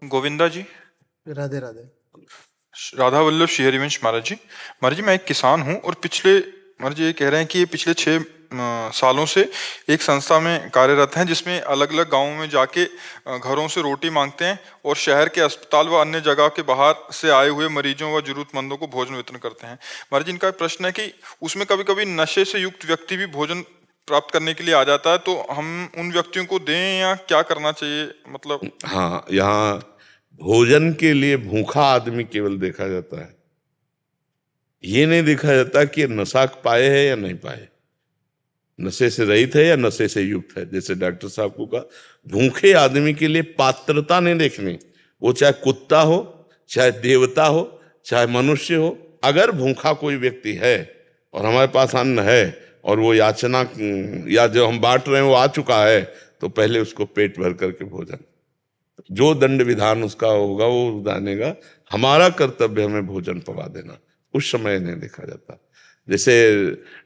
गोविंदा जी। राधे राधे। राधा वल्लभ श्री हरिवंश महाराज जी मैं एक किसान हूँ और महाराज जी ये कह रहे हैं कि ये पिछले 6 सालों से एक संस्था में कार्यरत हैं जिसमें अलग अलग गांवों में जाके घरों से रोटी मांगते हैं और शहर के अस्पताल व अन्य जगह के बाहर से आए हुए मरीजों व जरूरतमंदों को भोजन वितरण करते हैं। महाराज जी इनका प्रश्न है कि उसमें कभी कभी नशे से युक्त व्यक्ति भी भोजन प्राप्त करने के लिए आ जाता है, तो हम उन व्यक्तियों को दें या क्या करना चाहिए? मतलब हाँ, यहाँ भोजन के लिए भूखा आदमी केवल देखा जाता है, ये नहीं देखा जाता कि नशा पाए है या नहीं पाए, नशे से रहित है या नशे से युक्त है। जैसे डॉक्टर साहब को कहा, भूखे आदमी के लिए पात्रता नहीं देखनी, वो चाहे कुत्ता हो, चाहे देवता हो, चाहे मनुष्य हो। अगर भूखा कोई व्यक्ति है और हमारे पास अन्न है और वो याचना या जो हम बांट रहे हैं वो आ चुका है, तो पहले उसको पेट भर करके भोजन, जो दंड विधान उसका होगा वो जानेगा। हमारा कर्तव्य हमें भोजन पवा देना, उस समय नहीं देखा जाता। जैसे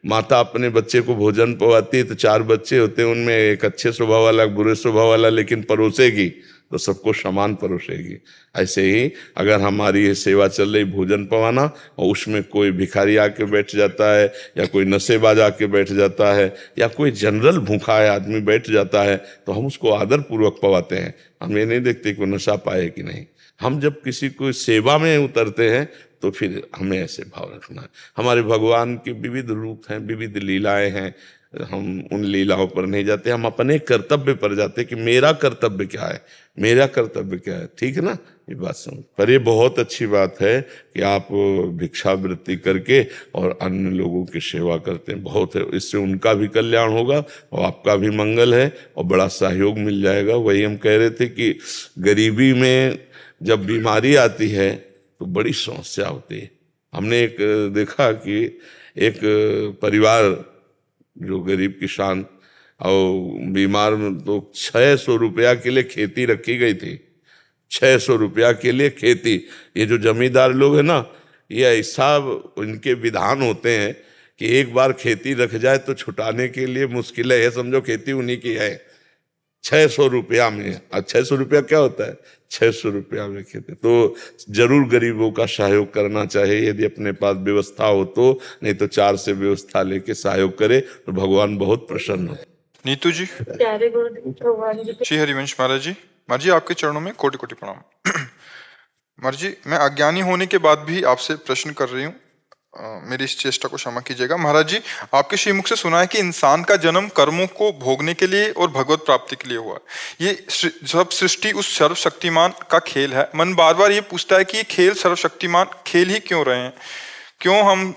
माता अपने बच्चे को भोजन पवाती है तो 4 बच्चे होते हैं, उनमें एक अच्छे स्वभाव वाला, बुरे स्वभाव वाला, लेकिन परोसेगी तो सबको समान परोसेगी। ऐसे ही अगर हमारी ये सेवा चल रही भोजन पवाना और उसमें कोई भिखारी आके बैठ जाता है या कोई नशेबाज आके बैठ जाता है या कोई जनरल भूखा है आदमी बैठ जाता है, तो हम उसको आदर पूर्वक पवाते हैं। हम ये नहीं देखते कि नशा पाए कि नहीं। हम जब किसी को सेवा में उतरते हैं तो फिर हमें ऐसे भाव रखना है। हमारे भगवान के विविध रूप हैं, विविध लीलाएं हैं, हम उन लीलाओं पर नहीं जाते, हम अपने कर्तव्य पर जाते हैं कि मेरा कर्तव्य क्या है, मेरा कर्तव्य क्या है। ठीक है ना, ये बात समझ। पर ये बहुत अच्छी बात है कि आप भिक्षावृत्ति करके और अन्य लोगों की सेवा करते हैं, बहुत है। इससे उनका भी कल्याण होगा और आपका भी मंगल है और बड़ा सहयोग मिल जाएगा। वही हम कह रहे थे कि गरीबी में जब बीमारी आती है तो बड़ी समस्या होती है। हमने एक देखा कि एक परिवार जो गरीब किसान और बीमार, तो 600 रुपया के लिए खेती रखी गई थी। 600 रुपया के लिए खेती। ये जो जमींदार लोग हैं ना, ये ऐसा इनके विधान होते हैं कि एक बार खेती रख जाए तो छुटाने के लिए मुश्किल है। समझो खेती उन्हीं की है। 600 रुपया में, और 600 रुपया क्या होता है, 600 रुपया में खेती। तो जरूर गरीबों का सहयोग करना चाहिए, यदि अपने पास व्यवस्था हो तो, नहीं तो 4 से व्यवस्था लेके सहयोग करे तो भगवान बहुत प्रसन्न हो। नीतू जी। श्री हरिवंश महाराज जी आपके चरणों में कोटि कोटि प्रणाम। महाराज जी मैं अज्ञानी होने के बाद भी आपसे प्रश्न कर रही हूँ, मेरी इस चेष्टा को क्षमा कीजिएगा। महाराज जी आपके श्रीमुख से सुना है कि इंसान का जन्म कर्मों को भोगने के लिए और भगवत प्राप्ति के लिए हुआ। ये सब सृष्टि उस सर्वशक्तिमान का खेल है। मन बार बार ये पूछता है कि ये खेल सर्वशक्तिमान खेल ही क्यों रहे हैं, क्यों हम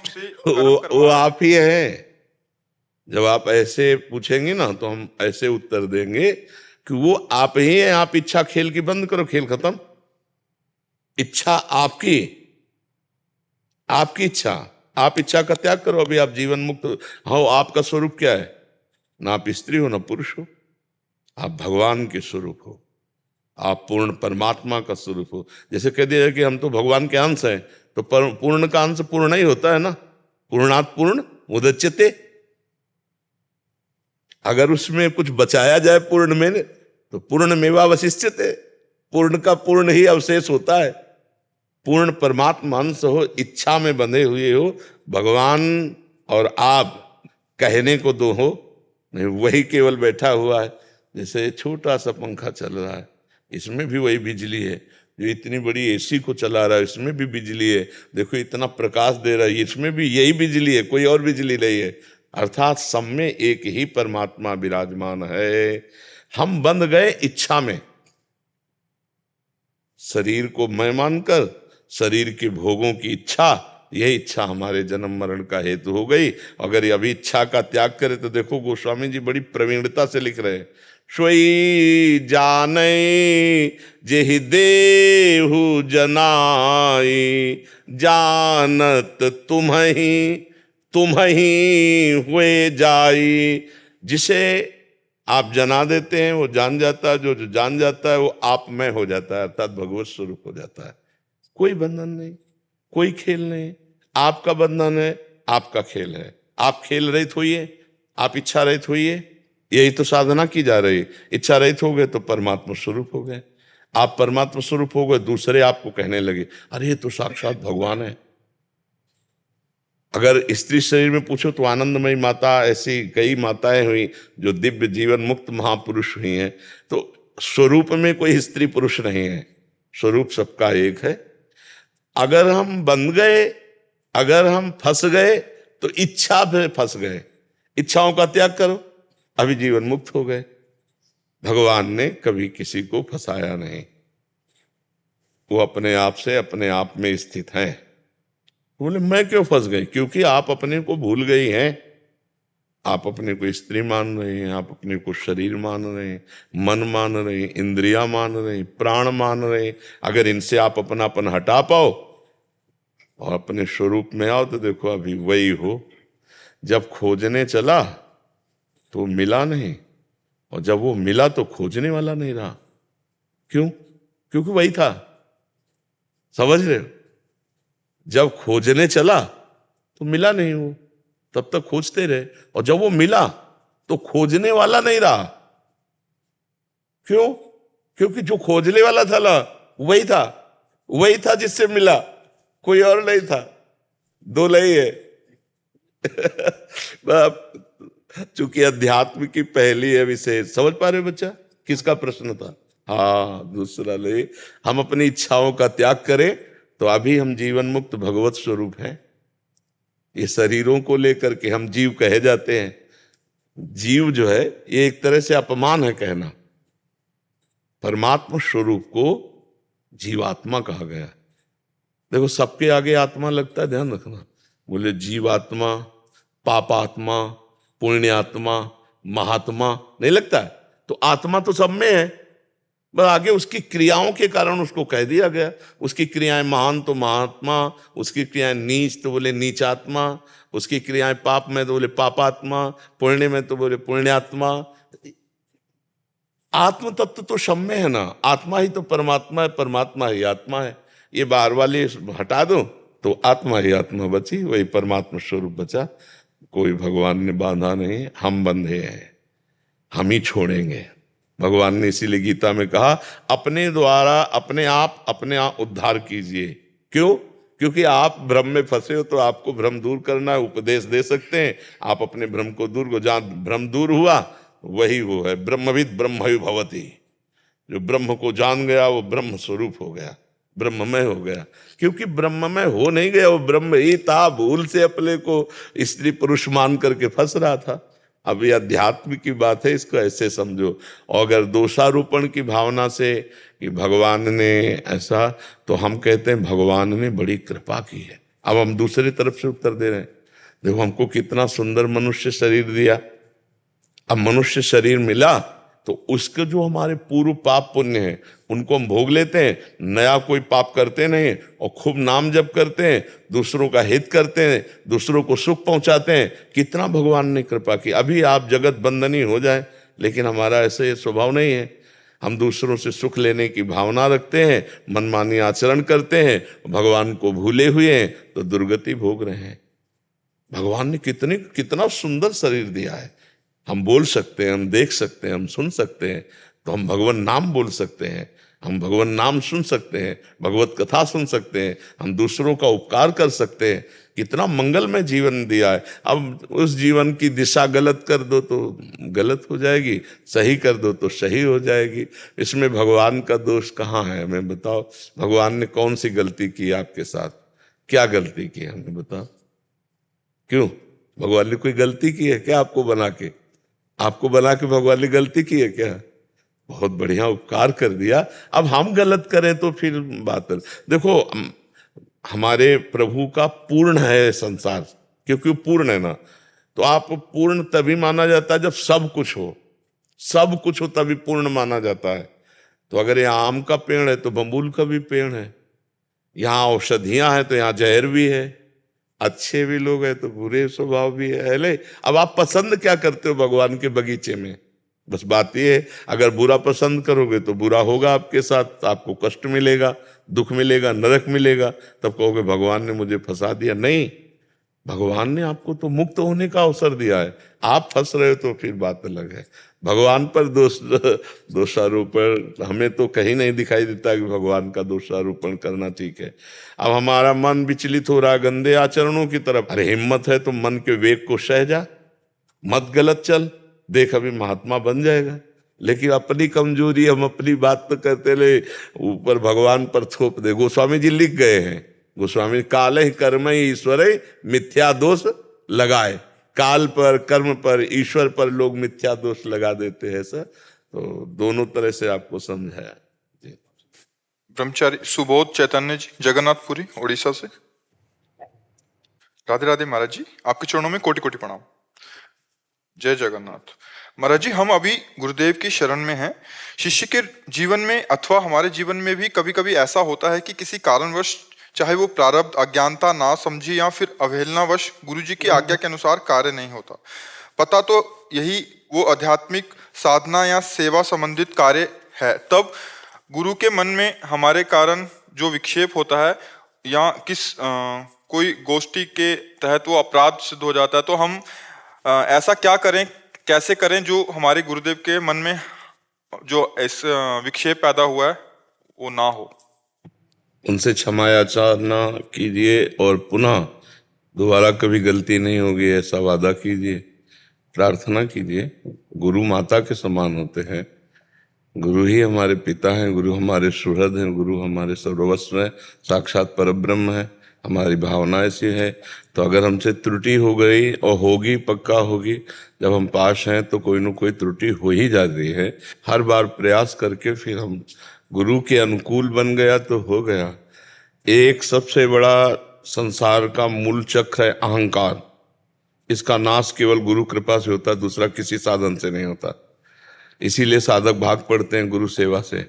वो आप ही है। जब आप ऐसे पूछेंगे ना तो हम ऐसे उत्तर देंगे कि वो आप ही है। आप इच्छा खेल की बंद करो, खेल खत्म। इच्छा आपकी, आपकी इच्छा, आप इच्छा का त्याग करो। अभी आप जीवन मुक्त हो। आपका स्वरूप क्या है? ना आप स्त्री हो ना पुरुष हो, आप भगवान के स्वरूप हो, आप पूर्ण परमात्मा का स्वरूप हो। जैसे कह दिया कि हम तो भगवान के अंश हैं, तो पूर्ण का अंश पूर्ण ही होता है ना। पूर्णात् पूर्ण मुदच्यते। अगर उसमें कुछ बचाया जाए पूर्ण में तो पूर्ण मेवावशिष्यते, पूर्ण का पूर्ण ही अवशेष होता है। पूर्ण परमात्मा अंश हो, इच्छा में बंधे हुए हो, भगवान और आप कहने को दो हो, नहीं वही केवल बैठा हुआ है। जैसे छोटा सा पंखा चल रहा है, इसमें भी वही बिजली है। जो इतनी बड़ी एसी को चला रहा है, इसमें भी बिजली है। देखो इतना प्रकाश दे रहा है, इसमें भी यही बिजली है, कोई और बिजली नहीं है। अर्थात सब में एक ही परमात्मा विराजमान है। हम बंध गए इच्छा में, शरीर को मैं मानकर, शरीर के भोगों की इच्छा, यही इच्छा हमारे जन्म मरण का हेतु हो गई। अगर अभी इच्छा का त्याग करे तो देखो गोस्वामी जी बड़ी प्रवीणता से लिख रहे हैं, सोई जाने जेहि देहु जनाई, जानत तुम्हीं हुए जाई। जिसे आप जना देते हैं वो जान जाता है, जो जान जाता है वो आप में हो जाता है, अर्थात भगवत स्वरूप हो जाता है। कोई बंधन नहीं, कोई खेल नहीं। आपका बंधन है, आपका खेल है। आप खेल रहित होइए, आप इच्छा रहित होइए। यही तो साधना की जा रही है। इच्छा रहित हो गए तो परमात्मा स्वरूप हो गए। आप परमात्मा स्वरूप हो गए, दूसरे आपको कहने लगे अरे ये तो साक्षात भगवान है। अगर स्त्री शरीर में पूछो तो आनंदमयी माता, ऐसी कई माताएं हुई जो दिव्य जीवन मुक्त महापुरुष हुई हैं। तो स्वरूप में कोई स्त्री पुरुष नहीं है, स्वरूप सबका एक है। अगर हम बंध गए, अगर हम फंस गए तो इच्छा पे फंस गए, इच्छाओं का त्याग करो, अभी जीवन मुक्त हो गए। भगवान ने कभी किसी को फंसाया नहीं, वो अपने आप से अपने आप में स्थित हैं। बोले मैं क्यों फंस गई? क्योंकि आप अपने को भूल गई हैं। आप अपने को स्त्री मान रहे हैं, आप अपने को शरीर मान रहे हैं, मन मान रहे हैं, इंद्रियां मान रहे हैं, प्राण मान रहे हैं। अगर इनसे आप अपनापन हटा पाओ और अपने स्वरूप में आओ तो देखो अभी वही हो। जब खोजने चला तो मिला नहीं, और जब वो मिला तो खोजने वाला नहीं रहा। क्यों? क्योंकि वही था। समझ रहे हो? जब खोजने चला तो मिला नहीं, वो तब तक खोजते रहे, और जब वो मिला तो खोजने वाला नहीं रहा। क्यों? क्योंकि जो खोजने वाला था ना वही था, वही था जिससे मिला, कोई और नहीं था। दो नहीं है। चूंकि अध्यात्म की पहली है विशेष, समझ पा रहे हो बच्चा? किसका प्रश्न था? हाँ, दूसरा ले, हम अपनी इच्छाओं का त्याग करें तो अभी हम जीवन मुक्त भगवत स्वरूप हैं। ये शरीरों को लेकर के हम जीव कहे जाते हैं। जीव जो है ये एक तरह से अपमान है कहना। परमात्मा स्वरूप को जीवात्मा कहा गया। देखो सबके आगे आत्मा लगता है, ध्यान रखना। बोले जीवात्मा, पापात्मा, पुण्यात्मा, महात्मा नहीं लगता है। तो आत्मा तो सब में है, बस आगे उसकी क्रियाओं के कारण उसको कह दिया गया। उसकी क्रियाएं महान तो महात्मा, उसकी क्रियाएं नीच तो बोले नीचात्मा, उसकी क्रियाएं पाप में तो बोले पापात्मा, पुण्य में तो बोले पुण्यात्मा। आत्म तत्व तो सब में है ना। आत्मा ही तो परमात्मा है, परमात्मा ही आत्मा है। ये बाहर वाले हटा दो तो आत्मा ही आत्मा बची, वही परमात्मा स्वरूप बचा। कोई भगवान ने बांधा नहीं, हम बंधे हैं, हम ही छोड़ेंगे। भगवान ने इसीलिए गीता में कहा अपने द्वारा अपने आप उद्धार कीजिए। क्यों? क्योंकि आप भ्रम में फंसे हो तो आपको भ्रम दूर करना है, उपदेश दे सकते हैं। आप अपने भ्रम को दूर को, जहां भ्रम दूर हुआ वही वो है ब्रह्मविद ब्रह्मयु भवति। जो ब्रह्म को जान गया वो ब्रह्म स्वरूप हो गया, ब्रह्ममय हो गया। क्योंकि ब्रह्ममय हो नहीं गया, वो ब्रह्म ही था, भूल से अपने को स्त्री पुरुष मान करके फंस रहा था। अब ये अध्यात्म की बात है, इसको ऐसे समझो। और अगर दोषारोपण की भावना से कि भगवान ने ऐसा, तो हम कहते हैं भगवान ने बड़ी कृपा की है। अब हम दूसरी तरफ से उत्तर दे रहे हैं। देखो हमको कितना सुंदर मनुष्य शरीर दिया। अब मनुष्य शरीर मिला तो उसके जो हमारे पूर्व पाप पुण्य हैं उनको हम भोग लेते हैं, नया कोई पाप करते नहीं, और खूब नाम जप करते हैं, दूसरों का हित करते हैं, दूसरों को सुख पहुंचाते हैं। कितना भगवान ने कृपा की। अभी आप जगत बंधनी हो जाए, लेकिन हमारा ऐसे स्वभाव नहीं है। हम दूसरों से सुख लेने की भावना रखते हैं, मनमानी आचरण करते हैं, भगवान को भूले हुए हैं तो दुर्गति भोग रहे हैं। भगवान ने कितना सुंदर शरीर दिया है। हम बोल सकते हैं, हम देख सकते हैं, हम सुन सकते हैं, तो हम भगवान नाम बोल सकते हैं, हम भगवान नाम सुन सकते हैं, भगवत कथा सुन सकते हैं, हम दूसरों का उपकार कर सकते हैं। कितना मंगलमय जीवन दिया है। अब उस जीवन की दिशा गलत कर दो तो गलत हो जाएगी, सही कर दो तो सही हो जाएगी। इसमें भगवान का दोष कहाँ है? हमें बताओ, भगवान ने कौन सी गलती की आपके साथ? क्या गलती की हमें बताओ? क्यों? भगवान ने कोई गलती की है क्या आपको बना के? आपको बना के भगवान ने गलती की है क्या? बहुत बढ़िया उपकार कर दिया। अब हम गलत करें तो फिर बात है। देखो हमारे प्रभु का पूर्ण है संसार, क्योंकि वो पूर्ण है ना। तो आप पूर्ण तभी माना जाता है जब सब कुछ हो, सब कुछ हो तभी पूर्ण माना जाता है। तो अगर यहाँ आम का पेड़ है तो बबूल का भी पेड़ है, यहाँ औषधियां हैं तो यहाँ जहर भी है, अच्छे भी लोग हैं तो बुरे स्वभाव भी है। ले अब आप पसंद क्या करते हो भगवान के बगीचे में? बस बात ये है, अगर बुरा पसंद करोगे तो बुरा होगा आपके साथ, आपको कष्ट मिलेगा, दुख मिलेगा, नरक मिलेगा। तब कहोगे भगवान ने मुझे फंसा दिया। नहीं, भगवान ने आपको तो मुक्त होने का अवसर दिया है, आप फंस रहे हो तो फिर बात अलग है। भगवान पर दोषारोपण हमें तो कहीं नहीं दिखाई देता कि भगवान का दोषारोपण करना ठीक है। अब हमारा मन विचलित हो रहा है गंदे आचरणों की तरफ, अरे हिम्मत है तो मन के वेग को सह जा, मत गलत चल, देख अभी महात्मा बन जाएगा। लेकिन अपनी कमजोरी हम अपनी बात तो करते रहे, ऊपर भगवान पर थोप दे। गोस्वामी जी लिख गए हैं, गोस्वामी काले कर्म ईश्वर मिथ्या दोष लगाए, काल पर कर्म पर ईश्वर पर लोग मिथ्या दोष लगा देते हैं सर। तो दोनों तरह से आपको समझाया जी। ब्रह्मचारी सुबोध चैतन्य जी, जगन्नाथपुरी, उड़ीसा से। राधे राधे महाराज जी, आपके चरणों में कोटि कोटि प्रणाम। जय जगन्नाथ। महाराज जी, हम अभी गुरुदेव की शरण में हैं। शिष्य के जीवन में अथवा हमारे जीवन में भी कभी कभी ऐसा होता है कि किसी कारणवश, चाहे वो प्रारब्ध, अज्ञानता, ना समझी या फिर अवहेलनावश, गुरु जी की आज्ञा के अनुसार कार्य नहीं होता। पता तो यही वो आध्यात्मिक साधना या सेवा संबंधित कार्य है, तब गुरु के मन में हमारे कारण जो विक्षेप होता है या कोई गोष्ठी के तहत वो अपराध सिद्ध हो जाता है, तो हम ऐसा क्या करें, कैसे करें जो हमारे गुरुदेव के मन में जो ऐसा विक्षेप पैदा हुआ है वो ना हो। उनसे क्षमा याचना कीजिए और पुनः दोबारा कभी गलती नहीं होगी ऐसा वादा कीजिए, प्रार्थना कीजिए। गुरु माता के समान होते हैं, गुरु ही हमारे पिता हैं, गुरु हमारे सुहृद हैं, गुरु हमारे सर्वस्व हैं, साक्षात परब्रह्म है। हमारी भावना ऐसी है, तो अगर हमसे त्रुटि हो गई, और होगी, पक्का होगी, जब हम पास हैं तो कोई न कोई त्रुटि हो ही जाती है। हर बार प्रयास करके फिर हम गुरु के अनुकूल बन गया तो हो गया। एक सबसे बड़ा संसार का मूल चक्र है अहंकार, इसका नाश केवल गुरु कृपा से होता है, दूसरा किसी साधन से नहीं होता। इसीलिए साधक भाग पड़ते हैं गुरु सेवा से,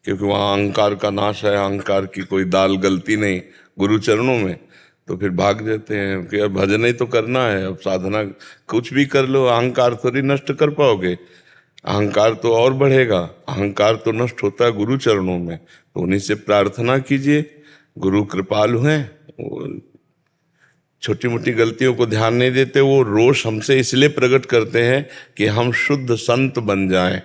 क्योंकि वहाँ अहंकार का नाश है, अहंकार की कोई दाल गलती नहीं गुरु चरणों में, तो फिर भाग जाते हैं कि अब भजन ही तो करना है, अब साधना कुछ भी कर लो, अहंकार थोड़ी नष्ट कर पाओगे, अहंकार तो और बढ़ेगा। अहंकार तो नष्ट होता है गुरु चरणों में, तो उन्हीं से प्रार्थना कीजिए। गुरु कृपालु हैं, छोटी मोटी गलतियों को ध्यान नहीं देते, वो रोष हमसे इसलिए प्रकट करते हैं कि हम शुद्ध संत बन जाएं,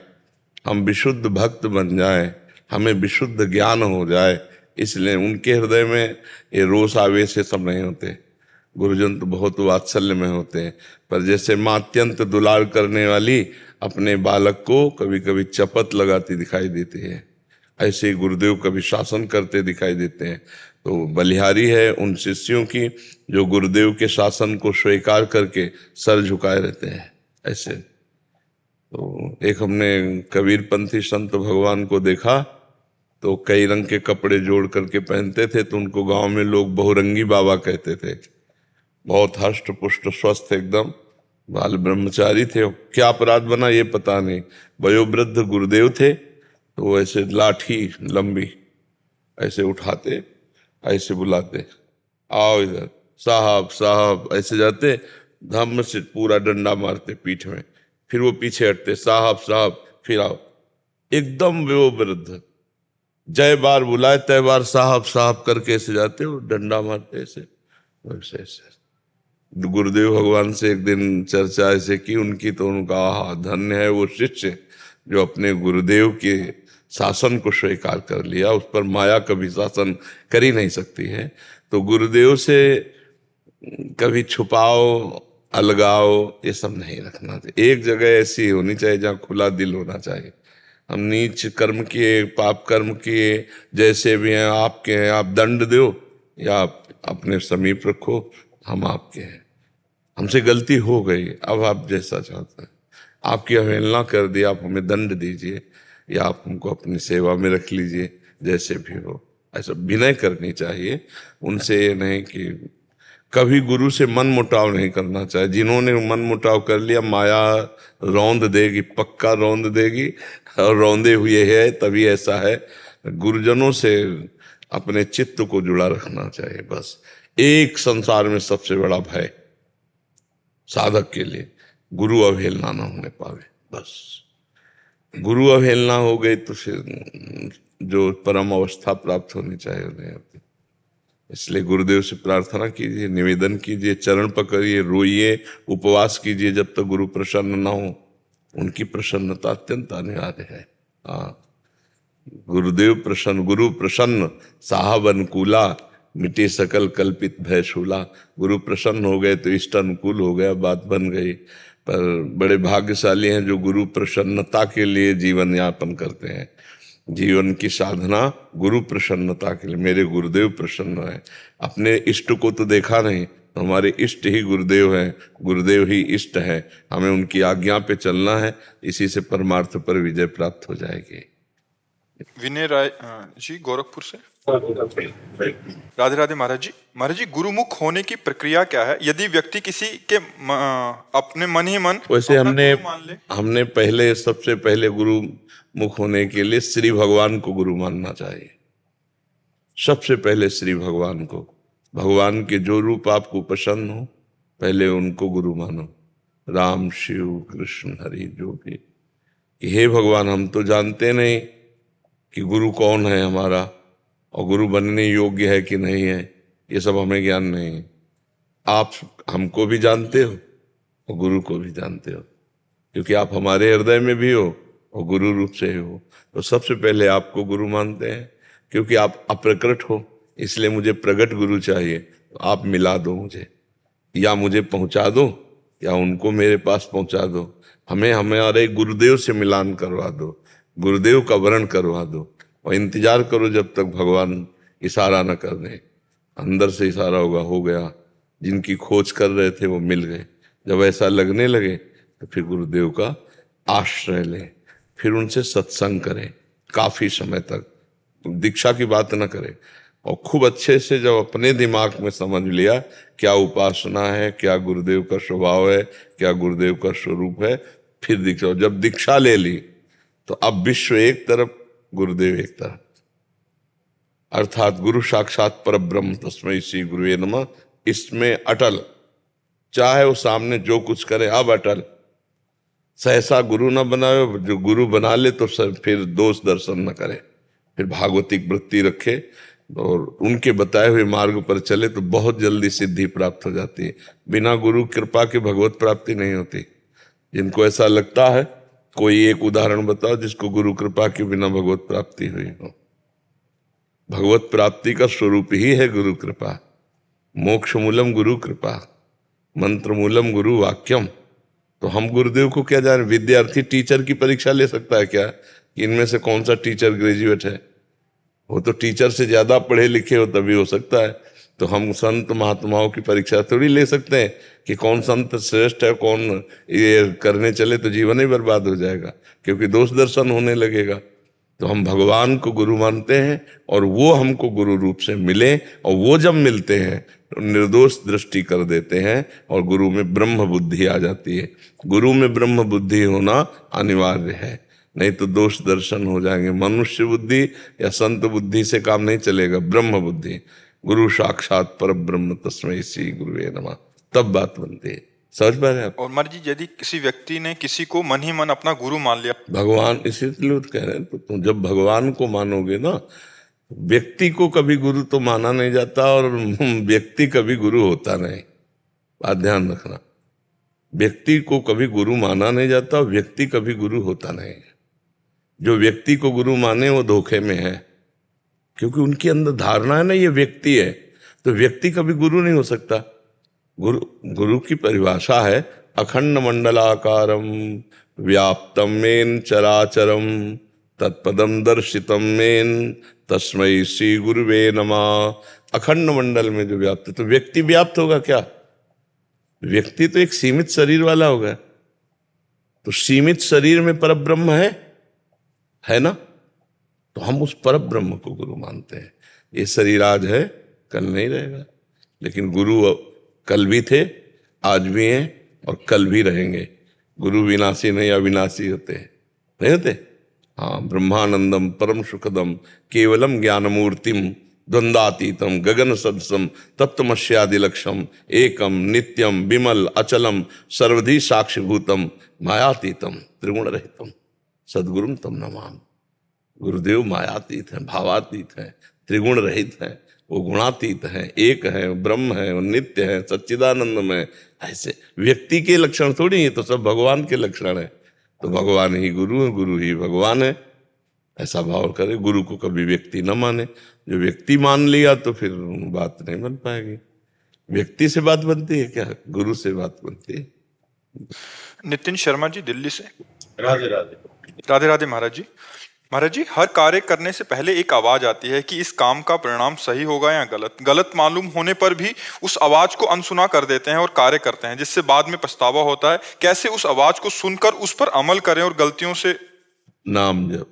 हम विशुद्ध भक्त बन जाएं, हमें विशुद्ध ज्ञान हो जाए, इसलिए उनके हृदय में ये रोष आवेश ये सब नहीं होते। गुरुजन तो बहुत वात्सल्य में होते हैं, पर जैसे माँ अत्यंत दुलार करने वाली अपने बालक को कभी कभी चपत लगाती दिखाई देती है, ऐसे ही गुरुदेव कभी शासन करते दिखाई देते हैं। तो बलिहारी है उन शिष्यों की जो गुरुदेव के शासन को स्वीकार करके सर झुकाए रहते हैं ऐसे। तो एक हमने कबीरपंथी संत भगवान को देखा, तो कई रंग के कपड़े जोड़ करके पहनते थे, तो उनको गांव में लोग बहुरंगी बाबा कहते थे। बहुत हष्ट पुष्ट स्वस्थ एकदम बाल ब्रह्मचारी थे। क्या अपराध बना ये पता नहीं, वयोवृद्ध गुरुदेव थे, तो ऐसे लाठी लंबी ऐसे उठाते, ऐसे बुलाते, आओ इधर साहब साहब, ऐसे जाते, धम्म से पूरा डंडा मारते पीठ में, फिर वो पीछे हटते, साहब साहब, फिर आओ, एकदम वयोवृद्ध, जय बार बुलाए तय बार साहब साहब करके ऐसे जाते, वो डंडा मारते ऐसे ऐसे ऐसे। गुरुदेव भगवान से एक दिन चर्चा ऐसे की उनकी, तो उनका आहा धन्य है वो शिष्य जो अपने गुरुदेव के शासन को स्वीकार कर लिया, उस पर माया कभी शासन कर ही नहीं सकती है। तो गुरुदेव से कभी छुपाओ, अलगाओ, ये सब नहीं रखना चाहिए। एक जगह ऐसी होनी चाहिए जहाँ खुला दिल होना चाहिए। हम नीच कर्म किए, पाप कर्म किए, जैसे भी हैं आपके हैं, आप दंड दो या आप अपने समीप रखो, हम आपके हैं, हमसे गलती हो गई, अब आप जैसा चाहते हैं, आपकी अवहेलना कर दी, आप हमें दंड दीजिए या आप हमको अपनी सेवा में रख लीजिए, जैसे भी हो। ऐसा विनय करनी चाहिए उनसे, ये नहीं कि कभी गुरु से मन मुटाव नहीं करना चाहिए। जिन्होंने मन मुटाव कर लिया, माया रौंद देगी, पक्का रौंद देगी, और रौंदे हुए है तभी ऐसा है। गुरुजनों से अपने चित्त को जुड़ा रखना चाहिए। बस एक संसार में सबसे बड़ा भय साधक के लिए गुरु अवहेलना न होने पावे। बस गुरु अवहेलना हो गई तो फिर जो परम अवस्था प्राप्त होनी चाहिए नहीं होती। इसलिए गुरुदेव से प्रार्थना कीजिए, निवेदन कीजिए, चरण पकड़िए, रोइए, उपवास कीजिए जब तक गुरु प्रसन्न ना हो। उनकी प्रसन्नता अत्यंत अनिवार्य है। हाँ, गुरुदेव प्रसन्न, गुरु प्रसन्न, साहब अनुकूला, मिटे सकल कल्पित भय शूला। गुरु प्रसन्न हो गए तो इष्ट अनुकूल हो गया, बात बन गई। पर बड़े भाग्यशाली हैं जो गुरु प्रसन्नता के लिए जीवन यापन करते हैं। जीवन की साधना गुरु प्रसन्नता के लिए। मेरे गुरुदेव प्रसन्न है। अपने इष्ट को तो देखा नहीं, तो हमारे इष्ट ही गुरुदेव हैं, गुरुदेव ही इष्ट है। हमें उनकी आज्ञा पे चलना है, इसी से परमार्थ पर विजय प्राप्त हो जाएगी। विनय राय जी गोरखपुर से। राधे राधे महाराज जी। महाराज जी, गुरुमुख होने की प्रक्रिया क्या है? यदि व्यक्ति किसी के अपने मन ही मन वैसे अपना गुरु मान ले। हमने पहले, सबसे पहले गुरु मुख होने के लिए श्री भगवान को गुरु मानना चाहिए। सबसे पहले श्री भगवान को, भगवान के जो रूप आपको पसंद हो पहले उनको गुरु मानो। राम, शिव, कृष्ण, हरि, जो भी। कि हे भगवान, हम तो जानते नहीं कि गुरु कौन है हमारा, और गुरु बनने योग्य है कि नहीं है, ये सब हमें ज्ञान नहीं है। आप हमको भी जानते हो और गुरु को भी जानते हो, क्योंकि आप हमारे हृदय में भी हो और गुरु रूप से हो। तो सबसे पहले आपको गुरु मानते हैं, क्योंकि आप अप्रकट हो, इसलिए मुझे प्रकट गुरु चाहिए। तो आप मिला दो मुझे, या मुझे पहुंचा दो, या उनको मेरे पास पहुंचा दो। हमें हमारे गुरुदेव से मिलान करवा दो, गुरुदेव का वर्ण करवा दो, और इंतजार करो जब तक भगवान इशारा न कर दें। अंदर से इशारा होगा, हो गया। जिनकी खोज कर रहे थे वो मिल गए। जब ऐसा लगने लगे तो फिर गुरुदेव का आश्रय लें, फिर उनसे सत्संग करें काफी समय तक। दीक्षा की बात न करें, और खूब अच्छे से जब अपने दिमाग में समझ लिया क्या उपासना है, क्या गुरुदेव का स्वभाव है, क्या गुरुदेव का स्वरूप है, फिर दीक्षा। जब दीक्षा ले ली तो अब विश्व एक तरफ, गुरुदेव एक तरफ, अर्थात गुरु साक्षात परब्रह्म तस्मै श्री गुरुवे नमः। इसमें अटल, चाहे वो सामने जो कुछ करे, अब अटल। सहसा गुरु न बनाए, जो गुरु बना ले तो फिर दोष दर्शन न करे, फिर भागवतिक वृत्ति रखे और उनके बताए हुए मार्ग पर चले तो बहुत जल्दी सिद्धि प्राप्त हो जाती है। बिना गुरु कृपा के भगवत प्राप्ति नहीं होती। जिनको ऐसा लगता है, कोई एक उदाहरण बताओ जिसको गुरु कृपा के बिना भगवत प्राप्ति हुई हो। भगवत प्राप्ति का स्वरूप ही है गुरु कृपा। मोक्ष मूलम गुरु कृपा, मंत्र मूलम गुरु वाक्यम। तो हम गुरुदेव को क्या जाने? विद्यार्थी टीचर की परीक्षा ले सकता है क्या कि इनमें से कौन सा टीचर ग्रेजुएट है? वो तो टीचर से ज्यादा पढ़े लिखे हो तभी हो सकता है। तो हम संत महात्माओं की परीक्षा थोड़ी ले सकते हैं कि कौन संत श्रेष्ठ है, कौन ये करने चले तो जीवन ही बर्बाद हो जाएगा, क्योंकि दोष दर्शन होने लगेगा। तो हम भगवान को गुरु मानते हैं और वो हमको गुरु रूप से मिले, और वो जब मिलते हैं तो निर्दोष दृष्टि कर देते हैं और गुरु में ब्रह्म बुद्धि आ जाती है। गुरु में ब्रह्म बुद्धि होना अनिवार्य है, नहीं तो दोष दर्शन हो जाएंगे। मनुष्य बुद्धि या संत बुद्धि से काम नहीं चलेगा, ब्रह्म बुद्धि। गुरु साक्षात पर ब्रह्म तस्मै श्री गुरुवे नमः, तब बात बनती है। समझ पा रहे हैं आप? और महाराज जी, यदि किसी व्यक्ति ने किसी को मन ही मन अपना गुरु मान लिया, भगवान इसीलिए तो कह रहे हैं, तो तुम जब भगवान को मानोगे ना, व्यक्ति को कभी गुरु तो माना नहीं जाता और व्यक्ति कभी गुरु होता नहीं। बात ध्यान रखना, व्यक्ति को कभी गुरु माना नहीं जाता, व्यक्ति कभी गुरु होता नहीं। जो व्यक्ति को गुरु माने वो धोखे में है, क्योंकि उनके अंदर धारणा है ना ये व्यक्ति है, तो व्यक्ति कभी गुरु नहीं हो सकता। गुरु की परिभाषा है अखंड मंडलाकारम व्याप्तम मेन चराचरम तत्पदम दर्शितम मेन तस्मै श्री गुरुवे नमः। अखंड मंडल में जो व्याप्त, तो व्यक्ति व्याप्त होगा क्या? व्यक्ति तो एक सीमित शरीर वाला होगा। तो सीमित शरीर में परब्रह्म है ना? तो हम उस परब्रह्म को गुरु मानते हैं। ये शरीर आज है, कल नहीं रहेगा, लेकिन गुरु कल भी थे, आज भी हैं और कल भी रहेंगे। गुरु विनाशी नहीं, अविनाशी होते हैं, नहीं होते? हाँ, ब्रह्मानंदम परम सुखदम केवलम ज्ञानमूर्तिम द्वंद्वातीतम गगन सदसम तत्वमस्यादि लक्ष्यम एकम नित्यम विमल अचलम सर्वधि साक्षिभूतम मायातीतम त्रिगुण रहितम सद्गुरुम तम नमामि। गुरुदेव मायातीत हैं, भावातीत हैं, त्रिगुण रहित हैं, वो गुणातीत हैं, एक है, ब्रह्म है, वो नित्य है, सच्चिदानंदमय। ऐसे व्यक्ति के लक्षण थोड़ी है, तो सब भगवान के लक्षण है। तो भगवान ही गुरु है, गुरु ही भगवान है, ऐसा भाव करे। गुरु को कभी व्यक्ति न माने। जो व्यक्ति मान लिया तो फिर बात नहीं बन पाएगी। व्यक्ति से बात बनती है क्या? गुरु से बात बनती है। नितिन शर्मा जी दिल्ली से। राधे राधे। राधे राधे महाराज जी। महाराज जी, हर कार्य करने से पहले एक आवाज आती है कि इस काम का परिणाम सही होगा या गलत। गलत मालूम होने पर भी उस आवाज को अनसुना कर देते हैं और कार्य करते हैं, जिससे बाद में पछतावा होता है। कैसे उस आवाज को सुनकर उस पर अमल करें और गलतियों से। नाम जप।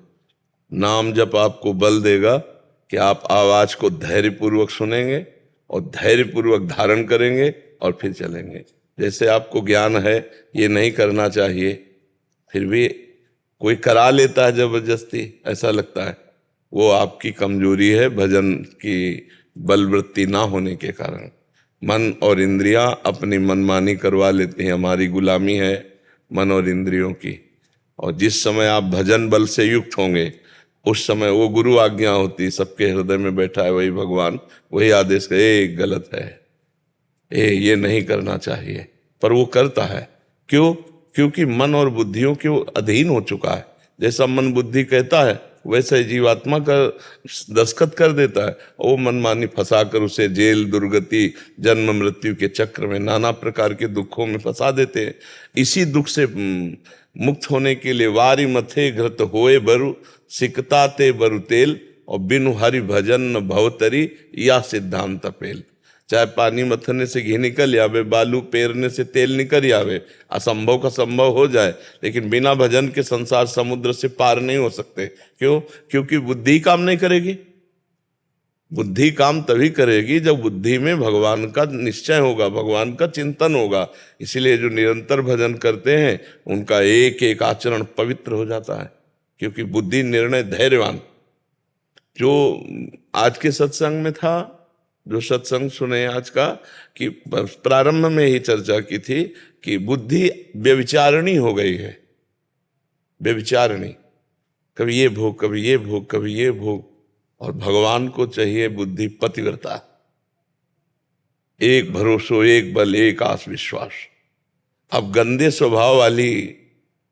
नाम जप आपको बल देगा कि आप आवाज को धैर्यपूर्वक सुनेंगे और धैर्यपूर्वक धारण करेंगे और फिर चलेंगे। जैसे आपको ज्ञान है ये नहीं करना चाहिए, फिर भी कोई करा लेता है जबरदस्ती, ऐसा लगता है वो आपकी कमजोरी है, भजन की बलवृत्ति ना होने के कारण। मन और इंद्रियां अपनी मनमानी करवा लेती हैं, हमारी गुलामी है मन और इंद्रियों की। और जिस समय आप भजन बल से युक्त होंगे उस समय वो गुरु आज्ञा होती, सबके हृदय में बैठा है वही भगवान, वही आदेश करे, ए गलत है, ये नहीं करना चाहिए, पर वो करता है। क्यों? क्योंकि मन और बुद्धियों के अधीन हो चुका है। जैसा मन बुद्धि कहता है वैसा ही जीवात्मा का दस्तखत कर देता है, और वो मनमानी फंसाकर उसे जेल, दुर्गति, जन्म मृत्यु के चक्र में, नाना प्रकार के दुखों में फंसा देते हैं। इसी दुख से मुक्त होने के लिए वारी मथे घृत होए बरु, सिकताते बरु तेल, और बिनु हरि भजन न भवतरी, या सिद्धांत पेल। चाहे पानी मथने से घी निकल आवे, बालू पेरने से तेल निकल आवे, असंभव का संभव हो जाए, लेकिन बिना भजन के संसार समुद्र से पार नहीं हो सकते। क्यों? क्योंकि बुद्धि काम नहीं करेगी। बुद्धि काम तभी करेगी जब बुद्धि में भगवान का निश्चय होगा, भगवान का चिंतन होगा। इसीलिए जो निरंतर भजन करते हैं उनका एक एक आचरण पवित्र हो जाता है, क्योंकि बुद्धि, निर्णय, धैर्यवान। जो आज के सत्संग में था, जो सत्संग सुने आज का, कि प्रारंभ में ही चर्चा की थी कि बुद्धि व्यभिचारिणी हो गई है। व्यभिचारिणी, कभी ये भोग, कभी ये भोग, कभी ये भोग। और भगवान को चाहिए बुद्धि पतिव्रता, एक भरोसो, एक बल, एक आस विश्वास। अब गंदे स्वभाव वाली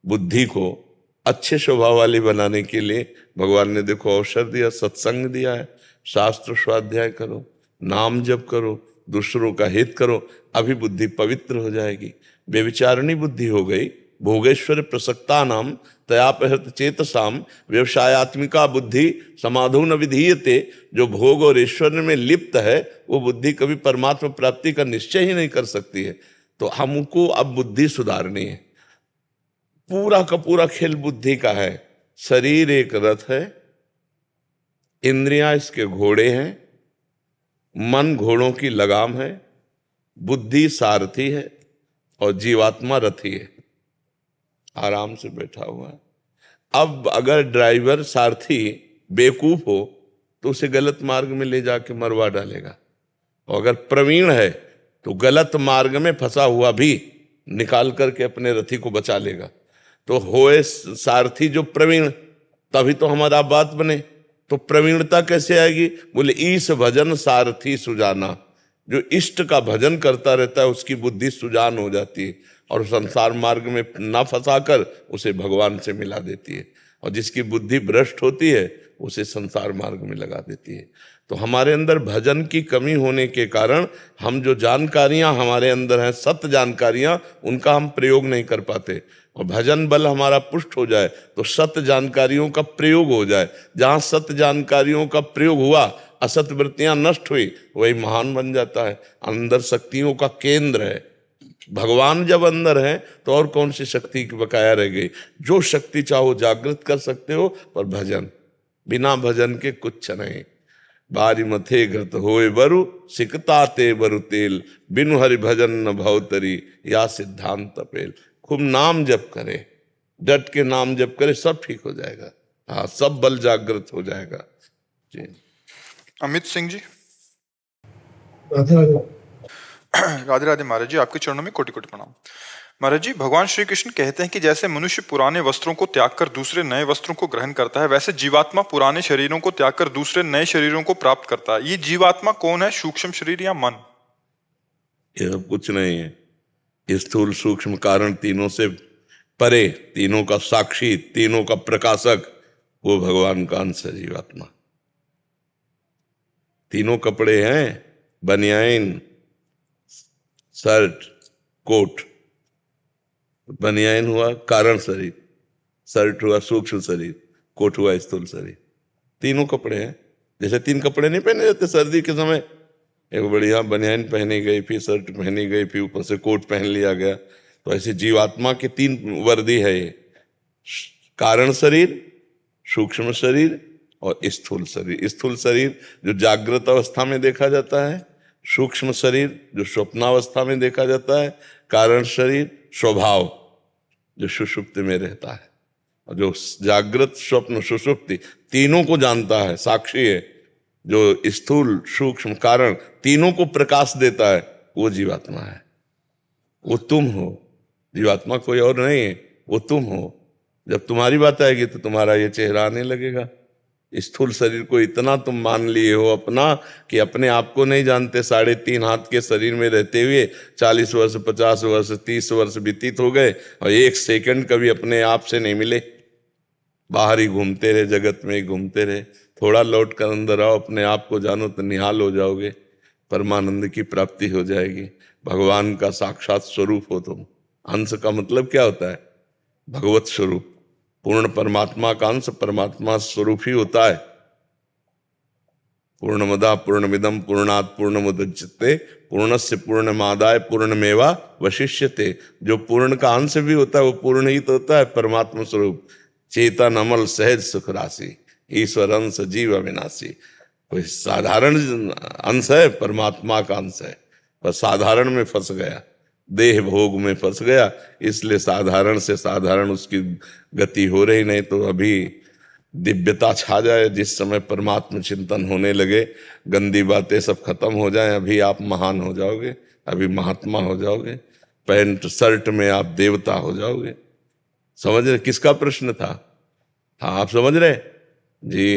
बुद्धि को अच्छे स्वभाव वाली बनाने के लिए भगवान ने देखो अवसर दिया, सत्संग दिया है। शास्त्र स्वाध्याय करो, नाम जप करो, दूसरों का हित करो, अभी बुद्धि पवित्र हो जाएगी। व्यभिचारिणी बुद्धि हो गई। भोगेश्वर प्रसक्ता नाम तयापहृत चेतसाम, व्यवसायत्मिका बुद्धि समाधो न विधीयते। जो भोग और ईश्वर में लिप्त है वो बुद्धि कभी परमात्मा प्राप्ति का निश्चय ही नहीं कर सकती है। तो हमको अब बुद्धि सुधारनी है। पूरा का पूरा खेल बुद्धि का है। शरीर एक रथ है, इंद्रियां इसके घोड़े हैं, मन घोड़ों की लगाम है, बुद्धि सारथी है और जीवात्मा रथी है, आराम से बैठा हुआ है। अब अगर ड्राइवर, सारथी बेवकूफ हो तो उसे गलत मार्ग में ले जाके मरवा डालेगा, और अगर प्रवीण है तो गलत मार्ग में फंसा हुआ भी निकाल करके अपने रथी को बचा लेगा। तो होए सारथी जो प्रवीण, तभी तो हमारा बात बने। तो प्रवीणता कैसे आएगी? बोले ईश भजन सारथी सुजाना। जो इष्ट का भजन करता रहता है उसकी बुद्धि सुजान हो जाती है और संसार मार्ग में ना फंसाकर उसे भगवान से मिला देती है, और जिसकी बुद्धि भ्रष्ट होती है उसे संसार मार्ग में लगा देती है। तो हमारे अंदर भजन की कमी होने के कारण हम जो जानकारियां हमारे अंदर हैं, सत्य जानकारियां, उनका हम प्रयोग नहीं कर पाते। और भजन बल हमारा पुष्ट हो जाए तो सत्य जानकारियों का प्रयोग हो जाए। जहां सत्य जानकारियों का प्रयोग हुआ, असत वृत्तियां नष्ट हुई, वही महान बन जाता है। अंदर शक्तियों का केंद्र है। भगवान जब अंदर है तो और कौन सी शक्ति की बकाया रह गई? जो शक्ति चाहो जागृत कर सकते हो, पर भजन, बिना भजन के कुछ नहीं। बारी मथे घृत होए बरु, सिकताते बरु तेल, बिनु हरि भजन न भवतरी, या सिद्धांत पेल। खूब नाम जप करे, डट के नाम जप करे, सब ठीक हो जाएगा। हाँ, सब बल जागृत हो जाएगा जी। अमित सिंह जी। राधे राधे। राधे राधे महाराज जी, आपके चरणों में कोटि कोटि प्रणाम। महाराज जी, भगवान श्री कृष्ण कहते हैं कि जैसे मनुष्य पुराने वस्त्रों को त्याग कर दूसरे नए वस्त्रों को ग्रहण करता है, वैसे जीवात्मा पुराने शरीरों को त्याग कर दूसरे नए शरीरों को प्राप्त करता है। ये जीवात्मा कौन है, सूक्ष्म शरीर या मन? ये सब कुछ नहीं है। स्थूल सूक्ष्म कारण तीनों से परे, तीनों का साक्षी, तीनों का प्रकाशक, वो भगवान का अंश है जीवात्मा। तीनों कपड़े हैं, बनियाइन, शर्ट, कोट। बनियाइन हुआ कारण शरीर, शर्ट हुआ सूक्ष्म शरीर, कोट हुआ स्थूल शरीर। तीनों कपड़े हैं। जैसे तीन कपड़े नहीं पहने जाते सर्दी के समय, एक बढ़िया बनियाइन पहनी गई, फिर शर्ट पहनी गई, फिर ऊपर से कोट पहन लिया गया, तो ऐसे जीवात्मा के तीन वर्दी है ये, कारण शरीर, सूक्ष्म शरीर और स्थूल शरीर। स्थूल शरीर जो जागृत अवस्था में देखा जाता है, सूक्ष्म शरीर जो स्वप्नावस्था में देखा जाता है, कारण शरीर स्वभाव जो सुषुप्ति में रहता है, और जो जागृत स्वप्न सुषुप्ति तीनों को जानता है, साक्षी है, जो स्थूल सूक्ष्म कारण तीनों को प्रकाश देता है, वो जीवात्मा है। वो तुम हो। जीवात्मा कोई और नहीं है, वो तुम हो। जब तुम्हारी बात आएगी तो तुम्हारा ये चेहरा आने लगेगा। स्थूल शरीर को इतना तुम मान लिए हो अपना कि अपने आप को नहीं जानते। 3.5 हाथ के शरीर में रहते हुए 40 वर्ष, 50 वर्ष, 30 वर्ष व्यतीत हो गए और एक सेकंड कभी अपने आप से नहीं मिले। बाहर ही घूमते रहे, जगत में ही घूमते रहे। थोड़ा लौट कर अंदर आओ, अपने आप को जानो तो निहाल हो जाओगे, परमानंद की प्राप्ति हो जाएगी। भगवान का साक्षात स्वरूप हो तुम। अंश का मतलब क्या होता है? भगवत स्वरूप। पूर्ण परमात्मा का अंश परमात्मा स्वरूप ही होता है। पूर्णमदा पूर्णमिदम पूर्णात् पूर्णमुदच्यते पूर्णस्य पूर्णमादाय पूर्णमेवा वशिष्यते। जो पूर्ण का अंश भी होता है वो पूर्ण ही तो होता है, परमात्मा स्वरूप। चेतन अमल सहज सुख राशि, ईश्वर अंश जीव अविनाशी। कोई साधारण अंश है, परमात्मा का अंश है, पर साधारण में फंस गया, देह भोग में फंस गया, इसलिए साधारण से साधारण उसकी गति हो रही। नहीं तो अभी दिव्यता छा जाए, जिस समय परमात्मा चिंतन होने लगे, गंदी बातें सब खत्म हो जाएं, अभी आप महान हो जाओगे, अभी महात्मा हो जाओगे। पैंट शर्ट में आप देवता हो जाओगे। समझ रहे किसका प्रश्न था? हाँ, आप समझ रहे जी।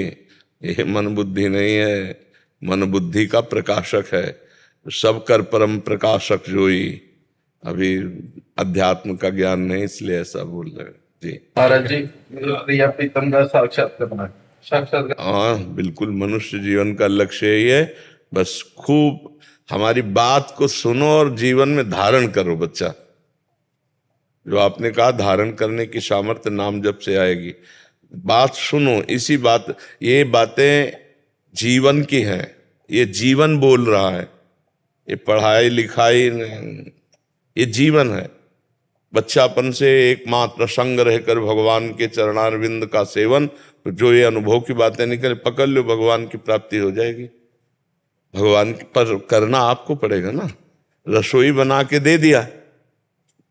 ये मन बुद्धि नहीं है, मन बुद्धि का प्रकाशक है। सब कर परम प्रकाशक जोई। अभी अध्यात्म का ज्ञान नहीं, इसलिए ऐसा बोल रहे जी। महाराज जी, प्रिया प्रीतम का साक्षात करना, साक्षात। हाँ बिल्कुल, मनुष्य जीवन का लक्ष्य यही है। बस खूब हमारी बात को सुनो और जीवन में धारण करो। बच्चा, जो आपने कहा धारण करने की सामर्थ्य नाम जप से आएगी। बात सुनो, इसी बात, ये बातें जीवन की हैं, ये जीवन बोल रहा है। ये पढ़ाई लिखाई नहीं, ये जीवन है। बच्चापन से एकमात्र संग रहकर भगवान के चरणारविंद का सेवन, तो जो ये अनुभव की बातें निकले पकड़ लो, भगवान की प्राप्ति हो जाएगी। भगवान पर करना आपको पड़ेगा ना। रसोई बना के दे दिया,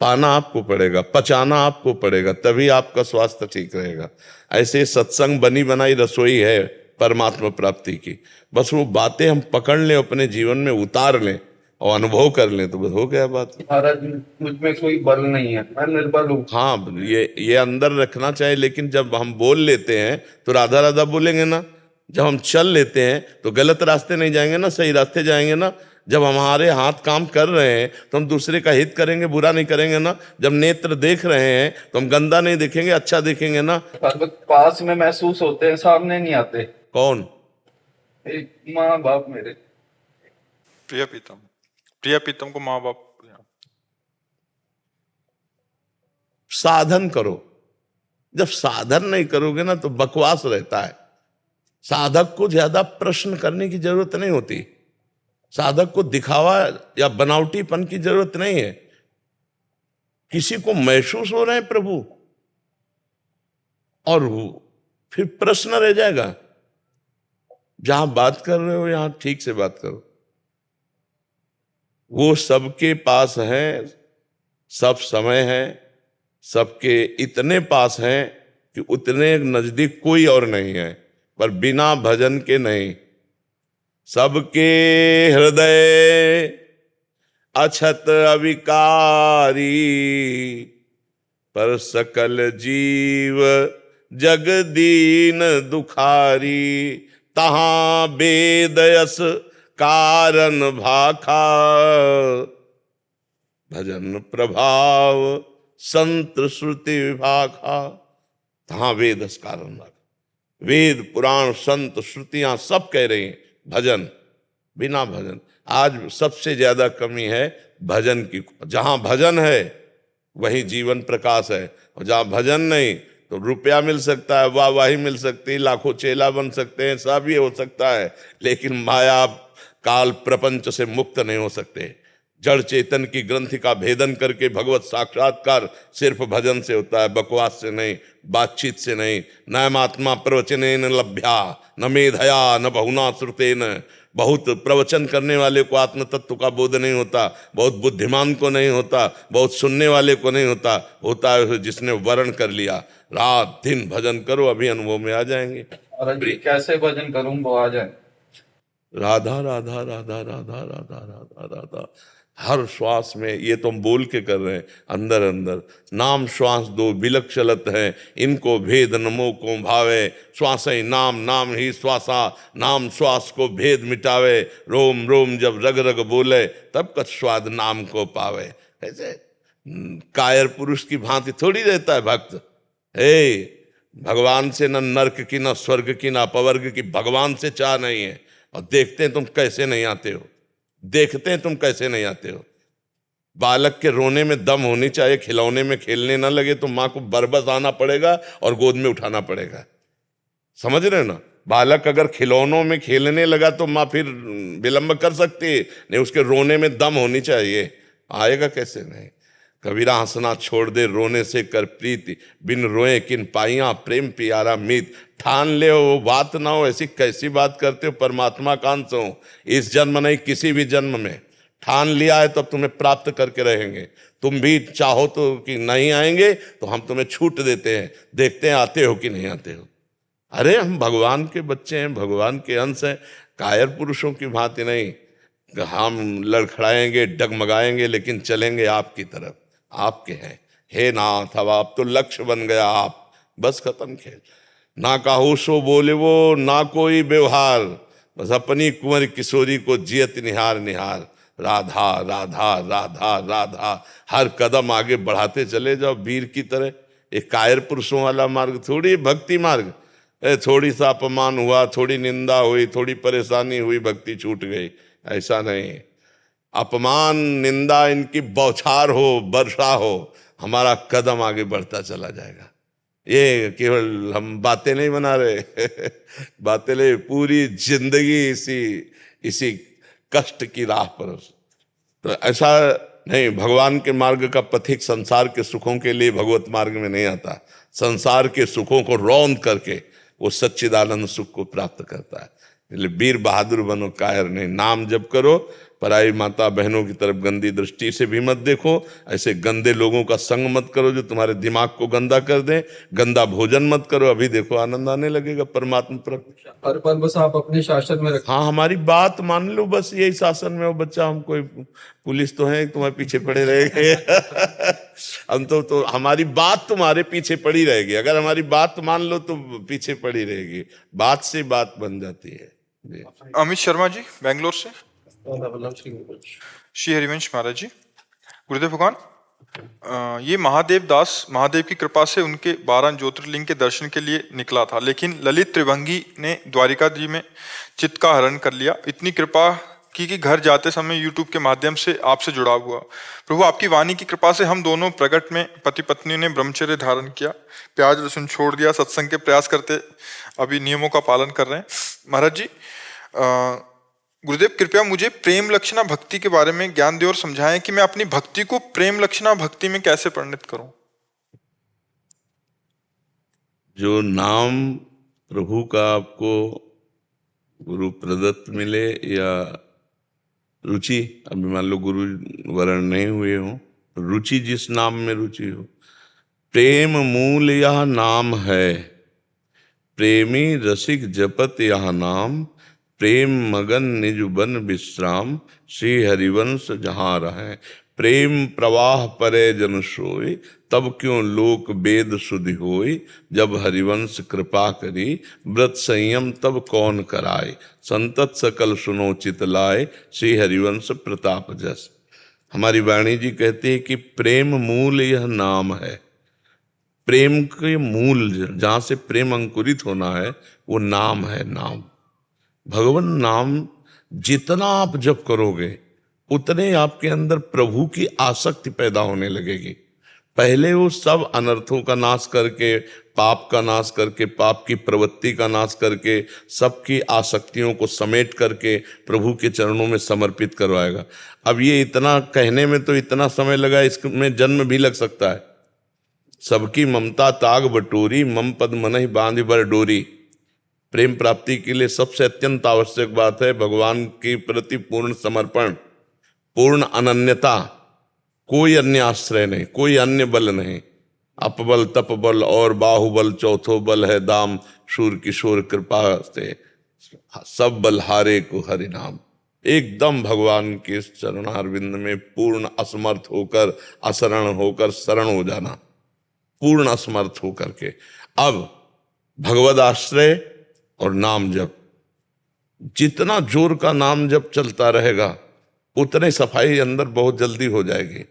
पाना आपको पड़ेगा, पचाना आपको पड़ेगा, तभी आपका स्वास्थ्य ठीक रहेगा। ऐसे सत्संग बनी बनाई रसोई है परमात्मा प्राप्ति की। बस वो बातें हम पकड़ लें, अपने जीवन में उतार लें और अनुभव कर लें, तो बस हो गया बात। महाराज, मुझ में कोई बल नहीं है, मैं निर्बल हूँ। हाँ, ये अंदर रखना चाहिए। लेकिन जब हम बोल लेते हैं तो राधा राधा बोलेंगे ना। जब हम चल लेते हैं तो गलत रास्ते नहीं जाएंगे ना, सही रास्ते जाएंगे ना। जब हमारे हाथ काम कर रहे हैं तो हम दूसरे का हित करेंगे, बुरा नहीं करेंगे ना। जब नेत्र देख रहे हैं तो हम गंदा नहीं देखेंगे, अच्छा देखेंगे ना। पास में महसूस होते हैं, सामने नहीं आते। कौन? माँ बाप मेरे। प्रिया प्रीतम, प्रिया प्रीतम को माँ बाप। साधन करो। जब साधन नहीं करोगे ना तो बकवास रहता है। साधक को ज्यादा प्रश्न करने की जरूरत नहीं होती। साधक को दिखावा या बनावटीपन की जरूरत नहीं है। किसी को महसूस हो रहे हैं प्रभु, और फिर प्रश्न रह जाएगा। जहां बात कर रहे हो यहां ठीक से बात करो। वो सबके पास है, सब समय है, सबके इतने पास हैं कि उतने नजदीक कोई और नहीं है, पर बिना भजन के नहीं। सबके हृदय अछत अविकारी, पर सकल जीव जग दीन दुखारी। तहां वेद यस कारण भाखा, भजन प्रभाव संत श्रुति विभाखा। तहां वेद यस कारण भाखा, वेद पुराण संत श्रुतियां सब कह रहे हैं भजन, बिना भजन आज सबसे ज्यादा कमी है भजन की। जहां भजन है वहीं जीवन प्रकाश है, और जहां भजन नहीं तो रुपया मिल सकता है, वाहवाही मिल सकती है, लाखों चेला बन सकते हैं, सब ये हो सकता है, लेकिन माया काल प्रपंच से मुक्त नहीं हो सकते। जड़ चेतन की ग्रंथि का भेदन करके भगवत साक्षात्कार सिर्फ भजन से होता है, बकवास से नहीं, बातचीत से नहीं। नयमात्मा प्रवचनेन लभ्या न मेधया न बहुना श्रुतेन। बहुत प्रवचन करने वाले को आत्म तत्व का बोध नहीं होता, बहुत बुद्धिमान को नहीं होता, बहुत सुनने वाले को नहीं होता, होता है जिसने वर्ण कर लिया। रात दिन भजन करो, अभी अनुभव में आ जाएंगे। महाराज जी कैसे भजन करूं वो आ जाए? राधा राधा राधा राधा राधा राधा राधा, हर श्वास में, ये तो हम बोल के कर रहे हैं, अंदर अंदर नाम श्वास दो बिलक चलत है, इनको भेद नमो को भावे। श्वास ही नाम, नाम ही श्वासा, नाम श्वास को भेद मिटावे। रोम रोम जब रग रग बोले, तब कछ स्वाद नाम को पावे। ऐसे कायर पुरुष की भांति थोड़ी रहता है भक्त। भगवान से न नर्क की, न स्वर्ग की, न अपवर्ग की, भगवान से चाह नहीं है। और देखते हैं तुम कैसे नहीं आते हो, देखते हैं तुम कैसे नहीं आते हो। बालक के रोने में दम होनी चाहिए, खिलौने में खेलने ना लगे तो माँ को बरबस आना पड़ेगा और गोद में उठाना पड़ेगा। समझ रहे हो ना? बालक अगर खिलौनों में खेलने लगा तो माँ फिर विलंब कर सकती है, नहीं उसके रोने में दम होनी चाहिए। आएगा कैसे नहीं? कबीरा हंसना छोड़ दे रोने से कर प्रीति, बिन रोए किन पाइया प्रेम प्यारा मीत। ठान ले वो बात ना हो, ऐसी कैसी बात करते हो, परमात्मा का अंश हो। इस जन्म नहीं किसी भी जन्म में ठान लिया है तो अब तुम्हें प्राप्त करके रहेंगे। तुम भी चाहो तो कि नहीं आएंगे तो हम तुम्हें छूट देते हैं, देखते हैं आते हो कि नहीं आते हो। अरे हम भगवान के बच्चे हैं, भगवान के अंश हैं, कायर पुरुषों की भांति नहीं। हम लड़खड़ाएंगे, डगमगाएंगे, लेकिन चलेंगे आपकी तरफ, आपके हैं। हे नाथ, अब आप तो लक्ष्य बन गया, आप बस खत्म खेल। ना काहू सो बोले वो, ना कोई व्यवहार, बस अपनी कुंवर किशोरी को जियत निहार निहार। राधा राधा राधा राधा, हर कदम आगे बढ़ाते चले जाओ वीर की तरह। एक कायर पुरुषों वाला मार्ग थोड़ी भक्ति मार्ग। थोड़ी सा अपमान हुआ, थोड़ी निंदा हुई, थोड़ी परेशानी हुई, भक्ति छूट गई, ऐसा नहीं। अपमान निंदा इनकी बौछार हो, वर्षा हो, हमारा कदम आगे बढ़ता चला जाएगा। ये केवल हम बातें नहीं बना रहे बातें नहीं, पूरी जिंदगी इसी कष्ट की राह पर। तो ऐसा नहीं, भगवान के मार्ग का पथिक संसार के सुखों के लिए भगवत मार्ग में नहीं आता, संसार के सुखों को रौंद करके वो सच्चिदानंद सुख को प्राप्त करता है। इसलिए वीर बहादुर बनो, कायर नहीं। नाम जप करो, पराई माता बहनों की तरफ गंदी दृष्टि से भी मत देखो, ऐसे गंदे लोगों का संग मत करो जो तुम्हारे दिमाग को गंदा कर दें। गंदा भोजन मत करो, अभी देखो आनंद आने लगेगा परमात्मा प्राप्ति। हर पल बस आप अपने शासन में रखें। हाँ, हमारी बात मान लो, बस यही शासन में हो बच्चा। हम कोई पुलिस तो है तुम्हारे पीछे पड़े रहेंगे हम तो हमारी बात तुम्हारे पीछे पड़ी रहेगी। अगर हमारी बात मान लो तो पीछे पड़ी रहेगी, बात से बात बन जाती है। अमित शर्मा जी बेंगलोर से। श्री श्री हरिवंश महाराज जी, गुरुदेव भगवान, ये महादेव दास, महादेव की कृपा से उनके 12 ज्योतिर्लिंग के दर्शन के लिए निकला था, लेकिन ललित त्रिभंगी ने द्वारिका जी में चित्त का हरण कर लिया। इतनी कृपा की कि घर जाते समय यूट्यूब के माध्यम से आपसे जुड़ा हुआ। प्रभु, आपकी वाणी की कृपा से हम दोनों प्रगट में पति पत्नी ने ब्रह्मचर्य धारण किया, प्याज लहसुन छोड़ दिया, सत्संग के प्रयास करते अभी नियमों का पालन कर रहे हैं। महाराज जी, गुरुदेव कृपया मुझे प्रेम लक्षणा भक्ति के बारे में ज्ञान दें और समझाएं कि मैं अपनी भक्ति को प्रेम लक्षणा भक्ति में कैसे परिणत करूं। जो नाम प्रभु का आपको गुरु प्रदत्त मिले या रुचि, अभी मान लो गुरु वरण नहीं हुए हो, रुचि जिस नाम में रुचि हो, प्रेम मूल यह नाम है, प्रेमी रसिक जपत यह नाम, प्रेम मगन निज बन विश्राम, श्री हरिवंश जहाँ रहें। प्रेम प्रवाह परे जन सोई, तब क्यों लोक वेद सुधि होई। जब हरिवंश कृपा करी, व्रत संयम तब कौन कराए। संतत सकल सुनो चित लाए, श्री हरिवंश प्रताप जस। हमारी वाणी जी कहती है कि प्रेम मूल यह नाम है। प्रेम के मूल जहां से प्रेम अंकुरित होना है वो नाम है, नाम। भगवान नाम जितना आप जप करोगे उतने आपके अंदर प्रभु की आसक्ति पैदा होने लगेगी। पहले वो सब अनर्थों का नाश करके, पाप का नाश करके, पाप की प्रवृत्ति का नाश करके, सबकी आसक्तियों को समेट करके प्रभु के चरणों में समर्पित करवाएगा। अब ये इतना कहने में तो इतना समय लगा, इसमें जन्म भी लग सकता है। सबकी ममता ताग बटोरी, मम पद मनहि बांधि बर डोरी। प्रेम प्राप्ति के लिए सबसे अत्यंत आवश्यक बात है भगवान के प्रति पूर्ण समर्पण, पूर्ण अनन्यता। कोई अन्य आश्रय नहीं, कोई अन्य बल नहीं। अपबल तपबल और बाहुबल चौथो बल है दाम, शूर किशोर कृपा से सब बल हारे को हरि नाम। एकदम भगवान के चरणारविंद में पूर्ण असमर्थ होकर, असरण होकर शरण हो जाना, पूर्ण असमर्थ होकर के। अब भगवद आश्रय और नाम जप, जितना जोर का नाम जप चलता रहेगा उतने सफाई अंदर बहुत जल्दी हो जाएगी।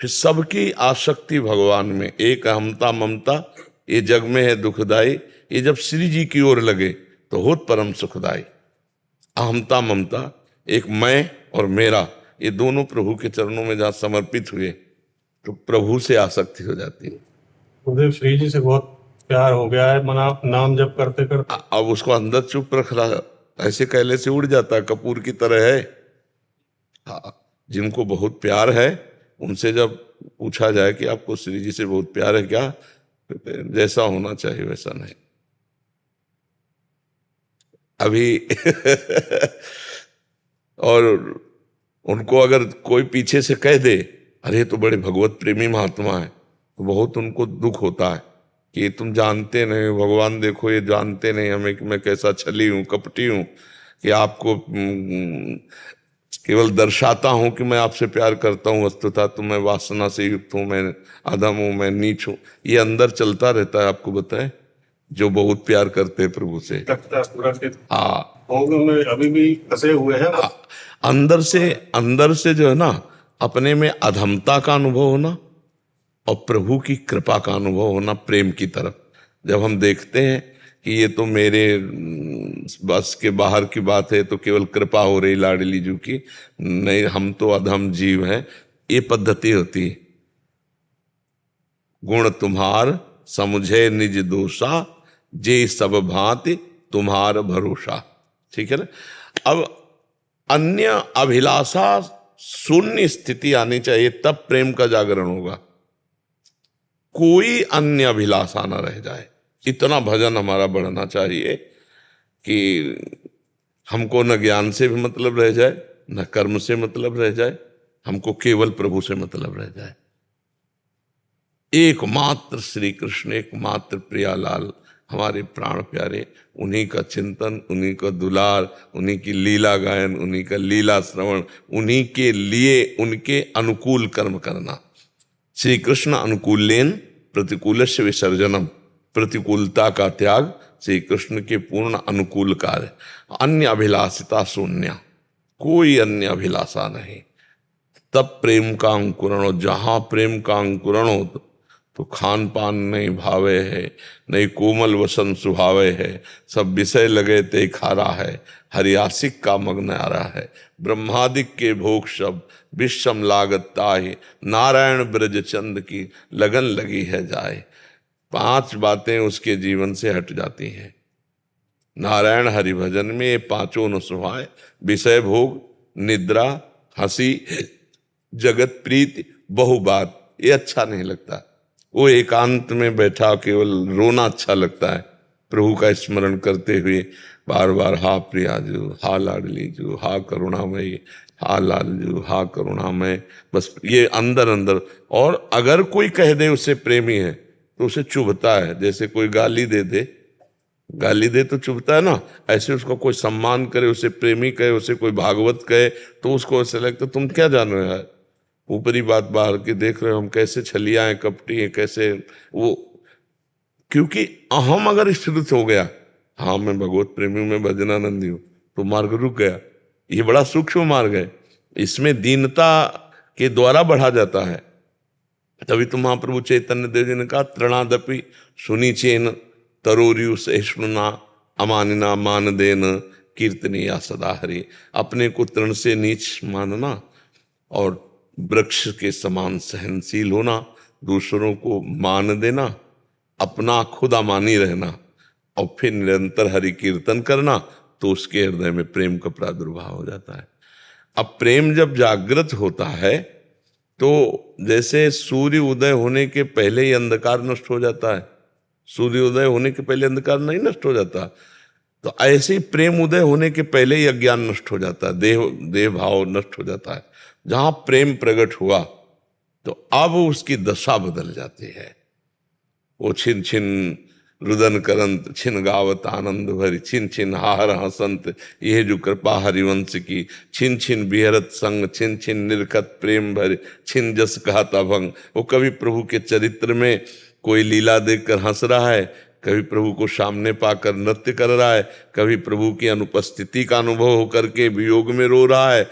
फिर सबकी आसक्ति भगवान में, एक अहमता ममता ये जग में है दुखदाई, ये जब श्री जी की ओर लगे तो होत परम सुखदाई। अहमता ममता, एक मैं और मेरा, ये दोनों प्रभु के चरणों में जहां समर्पित हुए तो प्रभु से आसक्ति हो जाती है। गुरुदेव श्री जी से बहुत प्यार हो गया है, मना नाम जप करते करते। अब उसको अंदर चुप रख रहा, ऐसे कहले से उड़ जाता है, कपूर की तरह है। हाँ, जिनको बहुत प्यार है उनसे जब पूछा जाए कि आपको श्री जी से बहुत प्यार है क्या, जैसा होना चाहिए वैसा नहीं। अभी और उनको अगर कोई पीछे से कह दे अरे तो बड़े भगवत प्रेमी महात्मा है, तो बहुत उनको दुख होता है कि तुम जानते नहीं, भगवान देखो ये जानते नहीं हमें कि मैं कैसा छली हूं, कपटी हूं, कि आपको केवल दर्शाता हूं कि मैं आपसे प्यार करता हूं, वस्तुतः तो मैं वासना से युक्त हूं, मैं अधम हूं, मैं नीच हूं। ये अंदर चलता रहता है। आपको बताएं, जो बहुत प्यार करते हैं प्रभु से, हाँ, अभी भी फंसे हुए हैं। अंदर से जो है ना, अपने में अधमता का अनुभव होना और प्रभु की कृपा का अनुभव होना प्रेम की तरफ। जब हम देखते हैं कि ये तो मेरे बस के बाहर की बात है, तो केवल कृपा हो रही लाडली जी की, नहीं हम तो अधम जीव हैं, ये पद्धति होती है। गुण तुम्हार समुझे निज दोषा, जे सब भांति तुम्हार भरोसा। ठीक है ना। अब अन्य अभिलाषा शून्य स्थिति आनी चाहिए, तब प्रेम का जागरण होगा। कोई अन्य अभिलाषा ना रह जाए। इतना भजन हमारा बढ़ना चाहिए कि हमको न ज्ञान से भी मतलब रह जाए, न कर्म से मतलब रह जाए, हमको केवल प्रभु से मतलब रह जाए। एकमात्र श्री कृष्ण, एकमात्र प्रियालाल, हमारे प्राण प्यारे, उन्हीं का चिंतन, उन्हीं का दुलार, उन्हीं की लीला गायन, उन्हीं का लीला श्रवण, उन्हीं के लिए उनके अनुकूल कर्म करना। श्री कृष्ण अनुकूलेन प्रतिकूलस्य विसर्जनम, प्रतिकूलता का त्याग श्री कृष्ण के पूर्ण अनुकूल कार्य। अन्य अभिलाषिता शून्य, कोई अन्य अभिलाषा नहीं, तब प्रेम का अंकुरण हो। जहां प्रेम का अंकुरण हो तो खान पान नहीं भावे है, नहीं कोमल वसन सुहावे है, सब विषय लगे ते खारा है, हरियासिक का मग्न आ रहा है। ब्रह्मादिक के भोग शब्द विषम लागत ताहि, नारायण ब्रज चंद की लगन लगी है जाए। 5 बातें उसके जीवन से हट जाती हैं। नारायण हरि भजन में ये 5 न सुहाए, विषय भोग, निद्रा, हंसी, जगत प्रीति, बहु बात, ये अच्छा नहीं लगता। वो एकांत में बैठा केवल रोना अच्छा लगता है, प्रभु का स्मरण करते हुए बार बार, हा प्रियाजू, हा लाडली जू, हा करुणामयी, हा लालजू, हा करुणामय, बस ये अंदर अंदर। और अगर कोई कह दे उससे प्रेमी है तो उसे चुभता है, जैसे कोई गाली दे दे गाली दे तो चुभता है ना, ऐसे उसको कोई सम्मान करे, उसे प्रेमी कहे, उसे कोई भागवत कहे, तो उसको ऐसा लगता तुम क्या जानो यार, ऊपरी बात बाहर की देख रहे हो, हम कैसे छलिया हैं, कपटी हैं, कैसे वो। क्योंकि अहम अगर स्थिर हो गया, हाँ मैं भगवत प्रेमी हूं, मैं भजनानंदी हूं, तो मार्ग रुक गया। ये बड़ा सूक्ष्म मार्ग है, इसमें दीनता के द्वारा बढ़ा जाता है। तभी तो महाप्रभु चैतन्य देव जी ने कहा तृणादपि सुनिचेन तरोरियु सहिष्णुना अमानिना मान देन कीर्तनीया सदा हरि। अपने को तृण से नीच मानना और वृक्ष के समान सहनशील होना, दूसरों को मान देना, अपना खुद अमानी रहना और फिर निरंतर हरि कीर्तन करना, तो उसके हृदय में प्रेम का प्रादुर्भाव हो जाता है। अब प्रेम जब जागृत होता है तो जैसे सूर्य उदय होने के पहले ही अंधकार नष्ट हो जाता है, सूर्य उदय होने के पहले अंधकार नहीं नष्ट हो जाता, तो ऐसे ही प्रेम उदय होने के पहले ही अज्ञान नष्ट हो जाता है, देह भाव नष्ट हो जाता है। जहां प्रेम प्रकट हुआ तो अब उसकी दशा बदल जाती है। वो छिन छिन रुदन करंत छिन गावत आनंद भरी, छिन छिन हाहर हसंत यह जो कृपा हरिवंश की, छिन छिन बिहरत संग, छिन छिन निरखत प्रेम भरे, छिन जस कहता भंग। वो कभी प्रभु के चरित्र में कोई लीला देखकर हंस रहा है, कभी प्रभु को सामने पाकर नृत्य कर रहा है, कभी प्रभु की अनुपस्थिति का अनुभव होकर के वियोग में रो रहा है।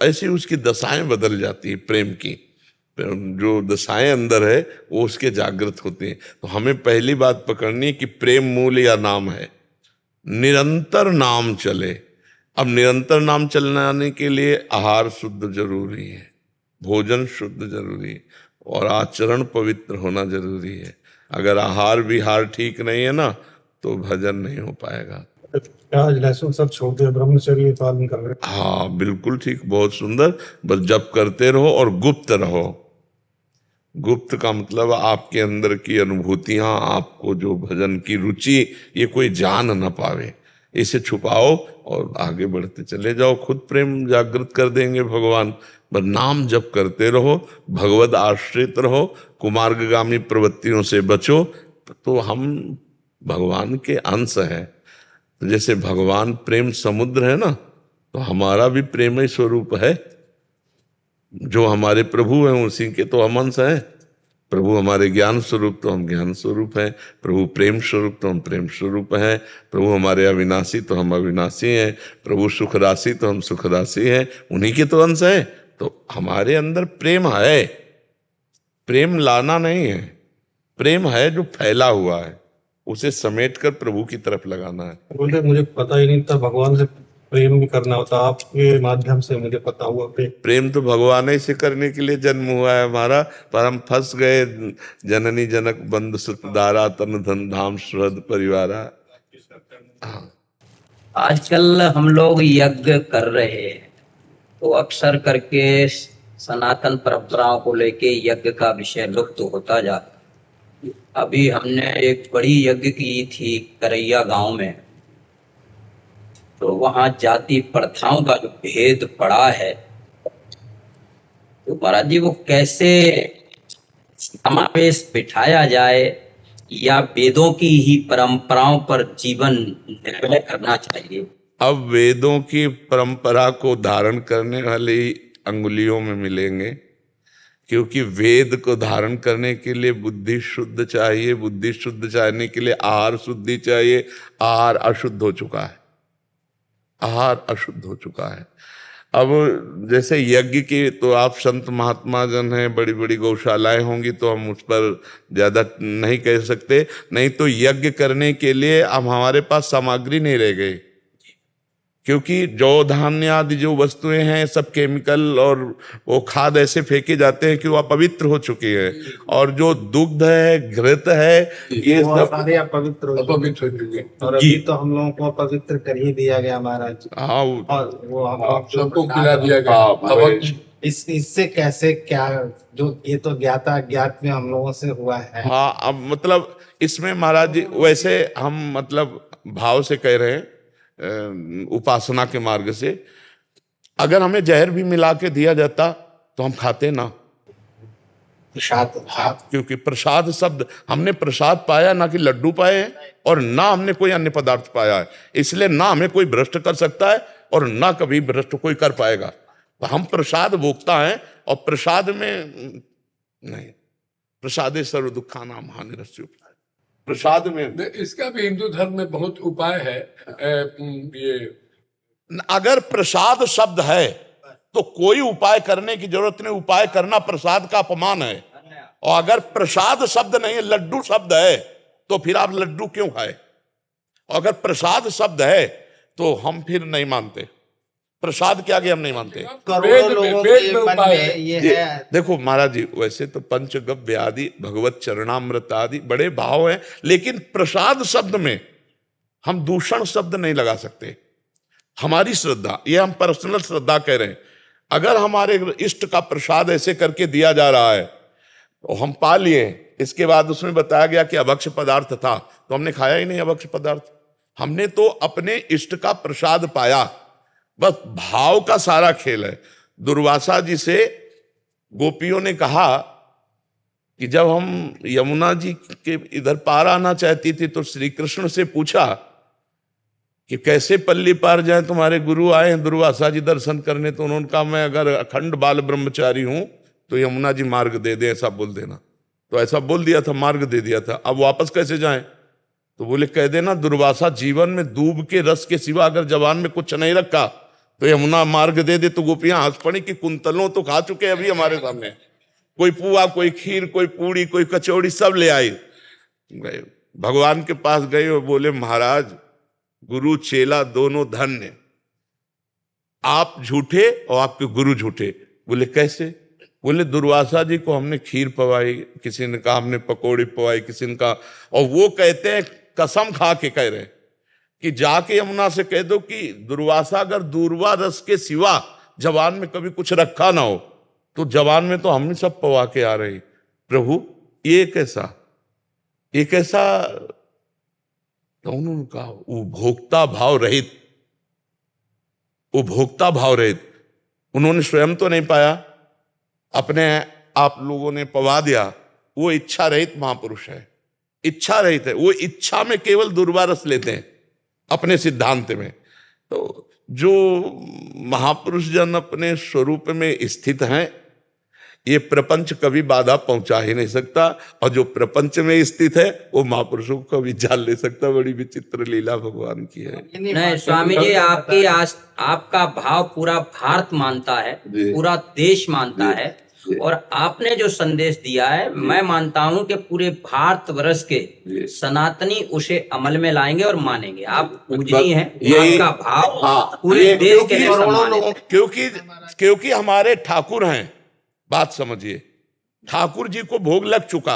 ऐसी उसकी दशाएं बदल जाती है, प्रेम की जो दशाएं अंदर है वो उसके जागृत होते हैं। तो हमें पहली बात पकड़नी है कि प्रेम मूल या नाम है, निरंतर नाम चले। अब निरंतर नाम चलाने के लिए आहार शुद्ध जरूरी है, भोजन शुद्ध जरूरी है और आचरण पवित्र होना जरूरी है। अगर आहार विहार ठीक नहीं है ना तो भजन नहीं हो पाएगा। प्याज लहसुन सब छोड़ दिया, ब्रह्मचर्य पालन कर रहे। हाँ बिल्कुल ठीक, बहुत सुंदर। बस जप करते रहो और गुप्त रहो। गुप्त का मतलब आपके अंदर की अनुभूतियां, आपको जो भजन की रुचि, ये कोई जान न पावे, इसे छुपाओ और आगे बढ़ते चले जाओ। खुद प्रेम जागृत कर देंगे भगवान। बस नाम जप करते रहो, भगवद आश्रित रहो, कुमार्गगामी प्रवृत्तियों से बचो, तो हम भगवान के अंश हैं। तो जैसे भगवान प्रेम समुद्र है ना, तो हमारा भी प्रेम ही स्वरूप है। जो हमारे प्रभु हैं उसी के तो हम अंश हैं। प्रभु हमारे ज्ञान स्वरूप तो हम ज्ञान स्वरूप हैं, प्रभु प्रेम स्वरूप तो हम प्रेम स्वरूप हैं, प्रभु हमारे अविनाशी तो हम अविनाशी हैं, प्रभु सुख राशि तो हम सुख राशि हैं, उन्हीं के तो अंश हैं। तो हमारे अंदर प्रेम है, प्रेम लाना नहीं है, प्रेम है जो फैला हुआ है, उसे समेटकर प्रभु की तरफ लगाना है। बोलते मुझे पता ही नहीं था भगवान से प्रेम भी करना होता, आपके माध्यम से मुझे पता हुआ। प्रेम तो भगवान ही से करने के लिए जन्म हुआ है हमारा, पर हम फंस गए जननी जनक बंधु सुत दारा तन धन धाम सुहृद परिवारा। आजकल हम लोग यज्ञ कर रहे हैं तो अक्सर करके सनातन परंपराओं को लेके यज्ञ का विषय लुप्त होता जाता। अभी हमने एक बड़ी यज्ञ की थी करैया गांव में, तो वहां जाति प्रथाओं का जो भेद पड़ा है, तो महाराज जी वो कैसे समावेश बिठाया जाए, या वेदों की ही परंपराओं पर जीवन निर्णय करना चाहिए? अब वेदों की परंपरा को धारण करने वाले अंगुलियों में मिलेंगे, क्योंकि वेद को धारण करने के लिए बुद्धि शुद्ध चाहिए, बुद्धि शुद्ध चाहने के लिए आहार शुद्धि चाहिए। आहार अशुद्ध हो चुका है, आहार अशुद्ध हो चुका है। अब जैसे यज्ञ की तो आप संत महात्मा जन हैं, बड़ी बड़ी गौशालाएं होंगी, तो हम उस पर ज्यादा नहीं कह सकते। नहीं तो यज्ञ करने के लिए अब हमारे पास सामग्री नहीं रह गई, क्योंकि जौ धान्य आदि जो वस्तुएं हैं सब केमिकल और वो खाद ऐसे फेंके जाते हैं कि वो अपवित्र हो चुके हैं। और जो दुग्ध है, घृत है, ये सब सारे अपवित्र हो चुके। और अभी तो हम लोगों को पवित्र कर ही दिया गया महाराज। हाँ और वो हम लोग सबको खिला दिया गया। इससे कैसे क्या, जो ये तो ज्ञाता ज्ञात में हम लोगों से हुआ है। हाँ, अब मतलब इसमें महाराज जी वैसे हम मतलब भाव से कह रहे हैं, उपासना के मार्ग से। अगर हमें जहर भी मिला के दिया जाता तो हम खाते ना, प्रसाद भात क्योंकि प्रसाद शब्द, हमने प्रसाद पाया ना कि लड्डू पाए हैं, और ना हमने कोई अन्य पदार्थ पाया है, इसलिए ना हमें कोई भ्रष्ट कर सकता है और ना कभी भ्रष्ट कोई कर पाएगा। तो हम प्रसाद भोगता है, और प्रसाद में नहीं, प्रसादे सर्व दुखानाम हानिरस्यो, प्रसाद में इसका भी हिंदू धर्म में बहुत उपाय है। ये अगर प्रसाद शब्द है तो कोई उपाय करने की जरूरत नहीं, उपाय करना प्रसाद का अपमान है। और अगर प्रसाद शब्द नहीं है, लड्डू शब्द है, तो फिर आप लड्डू क्यों खाए? और अगर प्रसाद शब्द है तो हम फिर नहीं मानते, प्रसाद के आगे हम नहीं मानते। करोड़ों लोगों वेद के में मन उपाय में ये जी, है। देखो महाराज जी, वैसे तो पंचगव्य आदि, भगवत चरणामृत आदि बड़े भाव हैं, लेकिन प्रसाद शब्द में हम दूषण शब्द नहीं लगा सकते। हमारी श्रद्धा, ये हम पर्सनल श्रद्धा कह रहे हैं, अगर हमारे इष्ट का प्रसाद ऐसे करके दिया जा रहा है तो हम पा लिए, इसके बाद उसमें बताया गया कि अभक्ष पदार्थ था, तो हमने खाया ही नहीं अभक्ष पदार्थ, हमने तो अपने इष्ट का प्रसाद पाया। बस भाव का सारा खेल है। दुर्वासा जी से गोपियों ने कहा कि जब हम यमुना जी के इधर पार आना चाहती थी तो श्री कृष्ण से पूछा कि कैसे पल्ली पार जाए, तुम्हारे गुरु आए हैं दुर्वासा जी दर्शन करने, तो उन्होंने कहा मैं अगर अखंड बाल ब्रह्मचारी हूं तो यमुना जी मार्ग दे दे, ऐसा बोल देना। तो ऐसा बोल दिया था, मार्ग दे दिया था। अब वापस कैसे जाएं? तो बोले कह देना दुर्वासा जीवन में दूब के रस के सिवा अगर जवान में कुछ नहीं रखा तो यमुना मार्ग दे दे। तो गोपियां हंस पड़ी कि कुंतलों तो खा चुके अभी हमारे सामने, कोई पुआ, कोई खीर, कोई पूड़ी, कोई कचौड़ी, सब ले आई। गए भगवान के पास गए और बोले महाराज गुरु चेला दोनों धन्य, आप झूठे और आपके गुरु झूठे। बोले कैसे? बोले दुर्वासा जी को हमने खीर पवाई, किसी ने कहा हमने पकौड़ी पवाई, किसी ने कहा, और वो कहते हैं कसम खा के कह रहे हैं कि जाके यमुना से कह दो कि दुर्वासा अगर दूरवा रस के सिवा जवान में कभी कुछ रखा ना हो तो जवान में तो हम सब पवा के आ रहे। प्रभु ये कैसा, ये कैसा? तो उन्होंने कहा उपभोक्ता भाव रहित, उपभोक्ता भाव रहित। उन्होंने स्वयं तो नहीं पाया, अपने आप लोगों ने पवा दिया। वो इच्छा रहित महापुरुष है, इच्छा रहित है, वो इच्छा में केवल दुर्वा रस लेते हैं अपने सिद्धांत में। तो जो महापुरुष जन अपने स्वरूप में स्थित हैं, ये प्रपंच कभी बाधा पहुंचा ही नहीं सकता, और जो प्रपंच में स्थित है वो महापुरुषों को कभी जान ले सकता। बड़ी विचित्र लीला भगवान की है। नहीं स्वामी जी, आपका भाव पूरा भारत मानता है, पूरा देश मानता है, और आपने जो संदेश दिया है मैं मानता हूं कि पूरे भारतवर्ष के सनातनी उसे अमल में लाएंगे और मानेंगे। आप पूजनीय हैं, आपका भाव पूरे देश के लिए सम्मानित है। क्योंकि हमारे ठाकुर हैं, बात समझिए, ठाकुर जी को भोग लग चुका,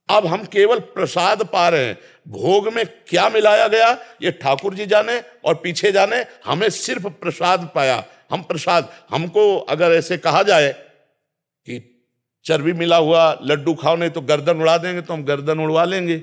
अब हम केवल प्रसाद पा रहे हैं। भोग में क्या मिलाया गया ये ठाकुर जी जाने और पीछे जाने, हमें सिर्फ प्रसाद पाया। हम प्रसाद, हमको अगर ऐसे कहा जाए कि चर्बी मिला हुआ लड्डू खाओ नहीं तो गर्दन उड़ा देंगे, तो हम गर्दन उड़वा लेंगे,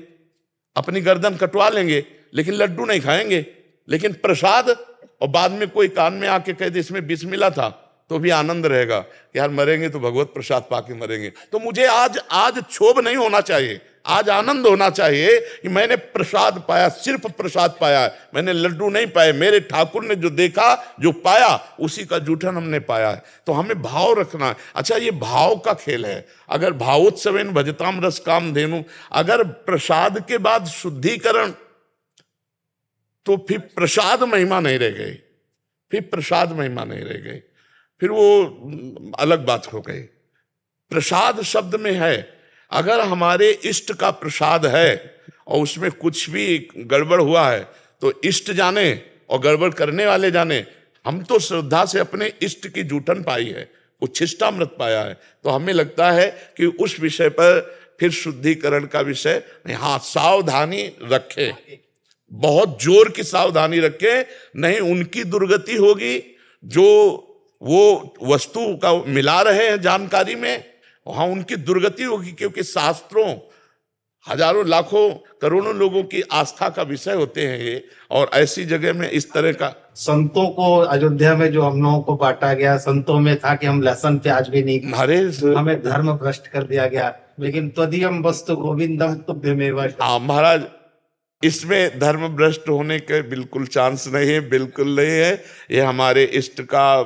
अपनी गर्दन कटवा लेंगे, लेकिन लड्डू नहीं खाएंगे। लेकिन प्रसाद, और बाद में कोई कान में आके कह दे इसमें विष मिला था, तो भी आनंद रहेगा कि यार मरेंगे तो भगवत प्रसाद पाके मरेंगे। तो मुझे आज क्षोभ नहीं होना चाहिए, आज आनंद होना चाहिए कि मैंने प्रसाद पाया, सिर्फ प्रसाद पाया है, मैंने लड्डू नहीं पाए। मेरे ठाकुर ने जो देखा, जो पाया, उसी का जूठन हमने पाया है। तो हमें भाव रखना है। अच्छा, ये भाव का खेल है। अगर भावोत्सवेन भजताम रस काम धेनु, अगर प्रसाद के बाद शुद्धिकरण, तो फिर प्रसाद महिमा नहीं रह गई, फिर प्रसाद महिमा नहीं रह गई, फिर वो अलग बात हो गई। प्रसाद शब्द में है, अगर हमारे इष्ट का प्रसाद है और उसमें कुछ भी गड़बड़ हुआ है तो इष्ट जाने और गड़बड़ करने वाले जाने। हम तो श्रद्धा से अपने इष्ट की जूठन पाई है, उच्छिष्टामृत पाया है, तो हमें लगता है कि उस विषय पर फिर शुद्धिकरण का विषय नहीं। हाँ, सावधानी रखें, बहुत जोर की सावधानी रखें, नहीं उनकी दुर्गति होगी जो वो वस्तु का मिला रहे हैं जानकारी में, वहां उनकी दुर्गति होगी। क्योंकि शास्त्रों हजारों लाखों करोड़ों लोगों की आस्था का विषय होते हैं ये, और ऐसी जगह में इस तरह का संतों को अयोध्या में जो हम लोगों को बांटा गया, संतों में था कि हम लहसुन प्याज भी नहीं, अरे हमें धर्म भ्रष्ट कर दिया गया। लेकिन त्वदीयम वस्तु गोविंदम तुभ्यमेव। महाराज, इसमें धर्म भ्रष्ट होने के बिल्कुल चांस नहीं है, बिल्कुल नहीं है। ये हमारे इष्ट का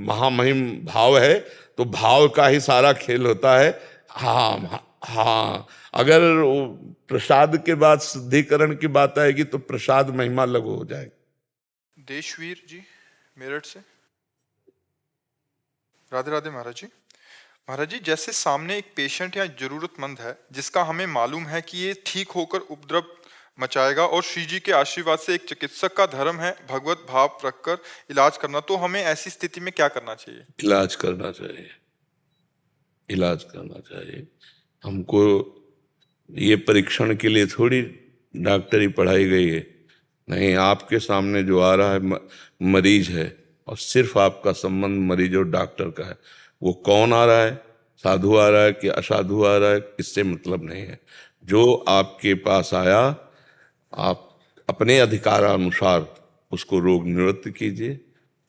महामहिम भाव है, तो भाव का ही सारा खेल होता है। हाँ हाँ, अगर प्रसाद के बाद शुद्धिकरण की बात आएगी तो प्रसाद महिमा लघु हो जाएगी। देशवीर जी मेरठ से। राधे राधे महाराज जी। महाराज जी, जैसे सामने एक पेशेंट या जरूरतमंद है जिसका हमें मालूम है कि ये ठीक होकर उपद्रव मचाएगा और श्री जी के आशीर्वाद से एक चिकित्सक का धर्म है भगवत भाव रखकर इलाज करना, तो हमें ऐसी स्थिति में क्या करना चाहिए? इलाज करना चाहिए, इलाज करना चाहिए। हमको ये परीक्षण के लिए थोड़ी डॉक्टरी पढ़ाई गई है। नहीं, आपके सामने जो आ रहा है मरीज है और सिर्फ आपका संबंध मरीज और डॉक्टर का है। वो कौन आ रहा है, साधु आ रहा है कि असाधु आ रहा है, इससे मतलब नहीं है। जो आपके पास आया, आप अपने अधिकारानुसार उसको रोग निवृत्त कीजिए।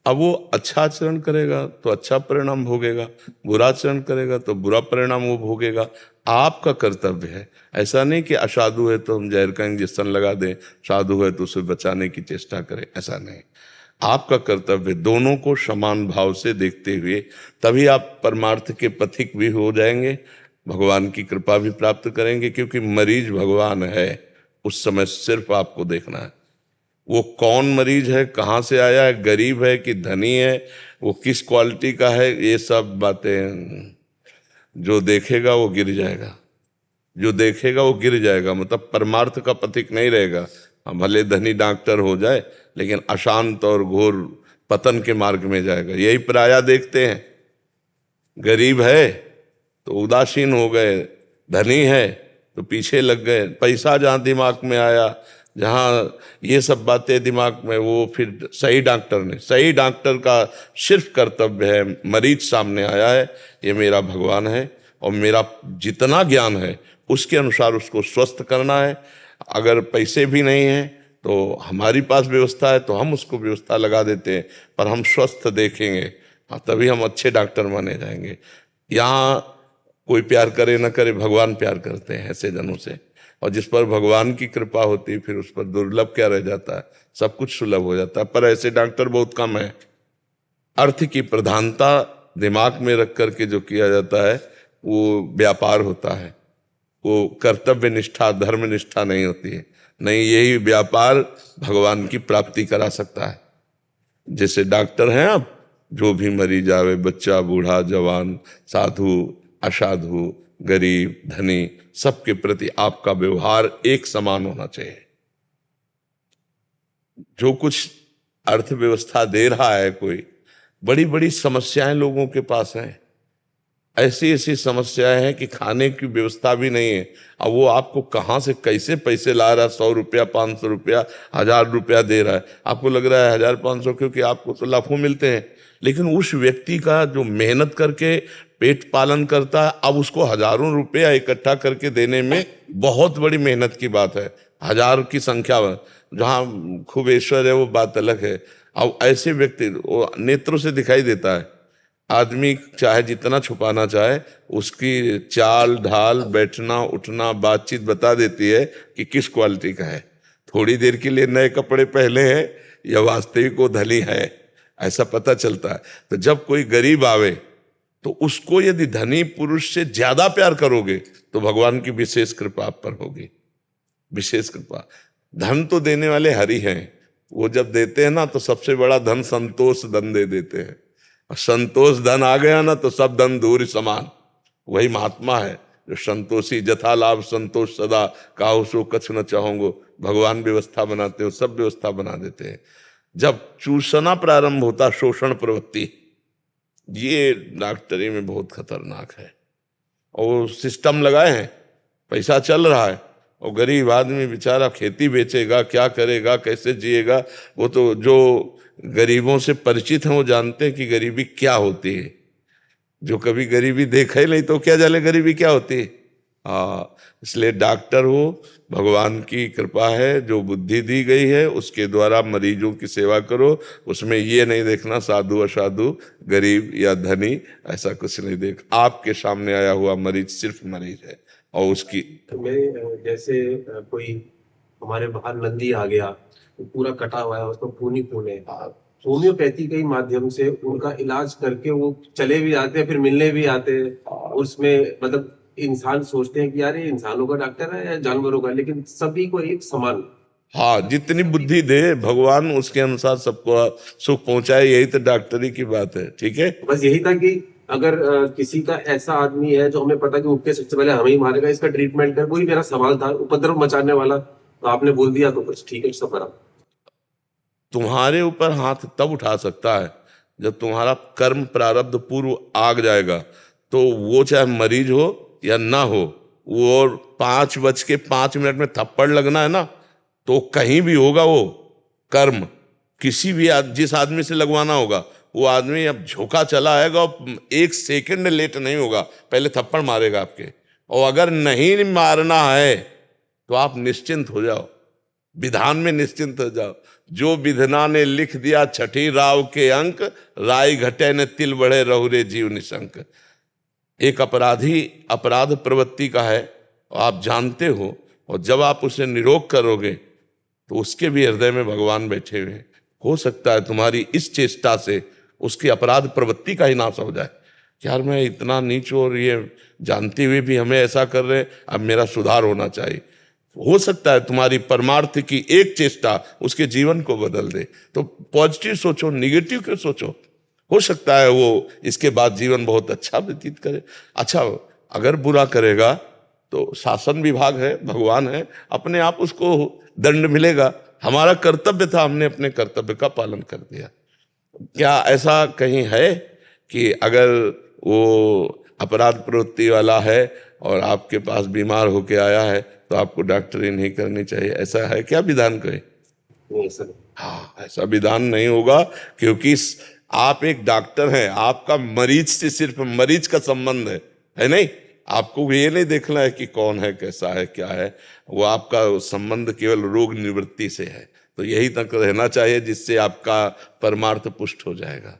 अब वो अच्छा आचरण करेगा तो अच्छा परिणाम भोगेगा, बुरा आचरण करेगा तो बुरा परिणाम वो भोगेगा। आपका कर्तव्य है। ऐसा नहीं कि असाधु है तो हम जहर का इंजेक्शन लगा दें, साधु है तो उसे बचाने की चेष्टा करें, ऐसा नहीं। आपका कर्तव्य दोनों को समान भाव से देखते हुए, तभी आप परमार्थ के पथिक भी हो जाएंगे, भगवान की कृपा भी प्राप्त करेंगे। क्योंकि मरीज भगवान है, उस समय सिर्फ आपको देखना है वो कौन मरीज है, कहाँ से आया है, गरीब है कि धनी है, वो किस क्वालिटी का है, ये सब बातें जो देखेगा वो गिर जाएगा, जो देखेगा वो गिर जाएगा। मतलब परमार्थ का पथिक नहीं रहेगा। भले धनी डॉक्टर हो जाए लेकिन अशांत और घोर पतन के मार्ग में जाएगा। यही प्रायः देखते हैं। गरीब है तो उदासीन हो गए, धनी है तो पीछे लग गए। पैसा जहाँ दिमाग में आया, जहाँ ये सब बातें दिमाग में, वो फिर सही डॉक्टर का सिर्फ कर्तव्य है, मरीज सामने आया है, ये मेरा भगवान है और मेरा जितना ज्ञान है उसके अनुसार उसको स्वस्थ करना है। अगर पैसे भी नहीं हैं तो हमारी पास व्यवस्था है तो हम उसको व्यवस्था लगा देते हैं, पर हम स्वस्थ देखेंगे, तभी हम अच्छे डॉक्टर माने जाएंगे। यहाँ कोई प्यार करे न करे, भगवान प्यार करते हैं ऐसे जनों से, और जिस पर भगवान की कृपा होती है फिर उस पर दुर्लभ क्या रह जाता है, सब कुछ सुलभ हो जाता है। पर ऐसे डॉक्टर बहुत कम है। अर्थ की प्रधानता दिमाग में रख करके जो किया जाता है वो व्यापार होता है, वो कर्तव्य निष्ठा धर्म निष्ठा नहीं होती है। नहीं, यही व्यापार भगवान की प्राप्ति करा सकता है। जैसे डॉक्टर हैं आप, जो भी मरीज आवे, बच्चा बूढ़ा जवान, साधु असाधु, गरीब धनी, सबके प्रति आपका व्यवहार एक समान होना चाहिए। जो कुछ अर्थव्यवस्था दे रहा है, कोई बड़ी बड़ी समस्याएं लोगों के पास हैं, ऐसी ऐसी समस्याएं हैं कि खाने की व्यवस्था भी नहीं है। अब वो आपको कहाँ से कैसे पैसे ला रहा है, 100 रुपया 500 रुपया 1000 रुपया दे रहा है, आपको लग रहा है 1000-500 क्योंकि आपको तो लाखों मिलते हैं। लेकिन उस व्यक्ति का जो मेहनत करके पेट पालन करता है, अब उसको हजारों रुपया इकट्ठा करके देने में बहुत बड़ी मेहनत की बात है। 1000 की संख्या जहाँ खूब ऐश्वर्य है वो बात अलग है। अब ऐसे व्यक्ति वो नेत्रों से दिखाई देता है। आदमी चाहे जितना छुपाना चाहे, उसकी चाल ढाल, बैठना उठना, बातचीत बता देती है कि किस क्वालिटी का है। थोड़ी देर के लिए नए कपड़े पहने हैं या वास्तविक वो धनी है, ऐसा पता चलता है। तो जब कोई गरीब आवे तो उसको यदि धनी पुरुष से ज्यादा प्यार करोगे तो भगवान की विशेष कृपा आप पर होगी, विशेष कृपा। धन तो देने वाले हरि हैं, वो जब देते हैं ना तो सबसे बड़ा धन संतोष धन दे देते हैं। और संतोष धन आ गया ना तो सब धन दूर समान। वही महात्मा है जो संतोषी, जथा लाभ संतोष सदा, काहू सो कछु न चाहोगे। भगवान व्यवस्था बनाते हो, सब व्यवस्था बना देते हैं। जब चूसना प्रारंभ होता, शोषण प्रवृत्ति, ये डॉक्टरी में बहुत खतरनाक है। और सिस्टम लगाए हैं, पैसा चल रहा है, और गरीब आदमी बेचारा खेती बेचेगा, क्या करेगा, कैसे जिएगा। वो तो जो गरीबों से परिचित हैं वो जानते हैं कि गरीबी क्या होती है। जो कभी गरीबी देखा ही नहीं तो क्या जाने गरीबी क्या होती है। इसलिए डॉक्टर हो, भगवान की कृपा है, जो बुद्धि दी गई है उसके द्वारा मरीजों की सेवा करो। उसमें ये नहीं देखना साधु असाधु, गरीब या धनी, ऐसा कुछ नहीं देख। आपके सामने आया हुआ मरीज सिर्फ मरीज है और उसकी में जैसे कोई हमारे बाहर नंदी आ गया, तो पूरा कटा हुआ है, उसको खूनी खून है, होम्योपैथी के माध्यम से उनका इलाज करके वो चले भी जाते हैं, फिर मिलने भी आते हैं। उसमें मतलब इंसान सोचते हैं कि यार ये इंसानों का डॉक्टर है या जानवरों का, लेकिन सभी को एक समान। हाँ, जितनी बुद्धि दे भगवान उसके अनुसार सबको सुख पहुंचाए, यही तो डॉक्टरी की बात है। ठीक है, बस यही था कि अगर किसी का ऐसा आदमी है जो हमें पता कि उठ के सबसे पहले हमें ही मारेगा, इसका ट्रीटमेंट कर, वही मेरा सवाल था। उपद्रव मचाने वाला तो आपने बोल दिया तो कुछ ठीक है, सब करा। तुम्हारे ऊपर हाथ तब उठा सकता है जब तुम्हारा कर्म प्रारब्ध पूर्व आग जाएगा। तो वो चाहे मरीज हो या ना हो, वो 5:05 में थप्पड़ लगना है ना, तो कहीं भी होगा वो कर्म, किसी भी जिस आदमी से लगवाना होगा वो आदमी अब झोंका चला आएगा और 1 सेकंड लेट नहीं होगा, पहले थप्पड़ मारेगा आपके। और अगर नहीं मारना है तो आप निश्चिंत हो जाओ, विधान में निश्चिंत हो जाओ। जो विधना ने लिख दिया छठी राव के अंक, राय घटे ने तिल बढ़े रहुरे जीव निशंक। एक अपराधी अपराध प्रवृत्ति का है और आप जानते हो, और जब आप उसे निरोग करोगे तो उसके भी हृदय में भगवान बैठे हुए हैं। हो सकता है तुम्हारी इस चेष्टा से उसकी अपराध प्रवृत्ति का ही नाश हो जाए। यार मैं इतना नीच और ये जानते हुए भी हमें ऐसा कर रहे हैं, अब मेरा सुधार होना चाहिए। हो सकता है तुम्हारी परमार्थ की एक चेष्टा उसके जीवन को बदल दे। तो पॉजिटिव सोचो, निगेटिव क्यों सोचो। हो सकता है वो इसके बाद जीवन बहुत अच्छा व्यतीत करे। अच्छा, अगर बुरा करेगा तो शासन विभाग है, भगवान है, अपने आप उसको दंड मिलेगा। हमारा कर्तव्य था, हमने अपने कर्तव्य का पालन कर दिया। क्या ऐसा कहीं है कि अगर वो अपराध प्रवृत्ति वाला है और आपके पास बीमार होके आया है तो आपको डॉक्टरी नहीं करनी चाहिए? ऐसा है क्या विधान कहे? नहीं सर। हाँ, ऐसा विधान नहीं होगा, क्योंकि आप एक डॉक्टर हैं, आपका मरीज से सिर्फ मरीज का संबंध है नहीं। आपको ये नहीं देखना है कि कौन है, कैसा है, क्या है। वो आपका संबंध केवल रोग निवृत्ति से है। तो यही तक रहना चाहिए, जिससे आपका परमार्थ पुष्ट हो जाएगा।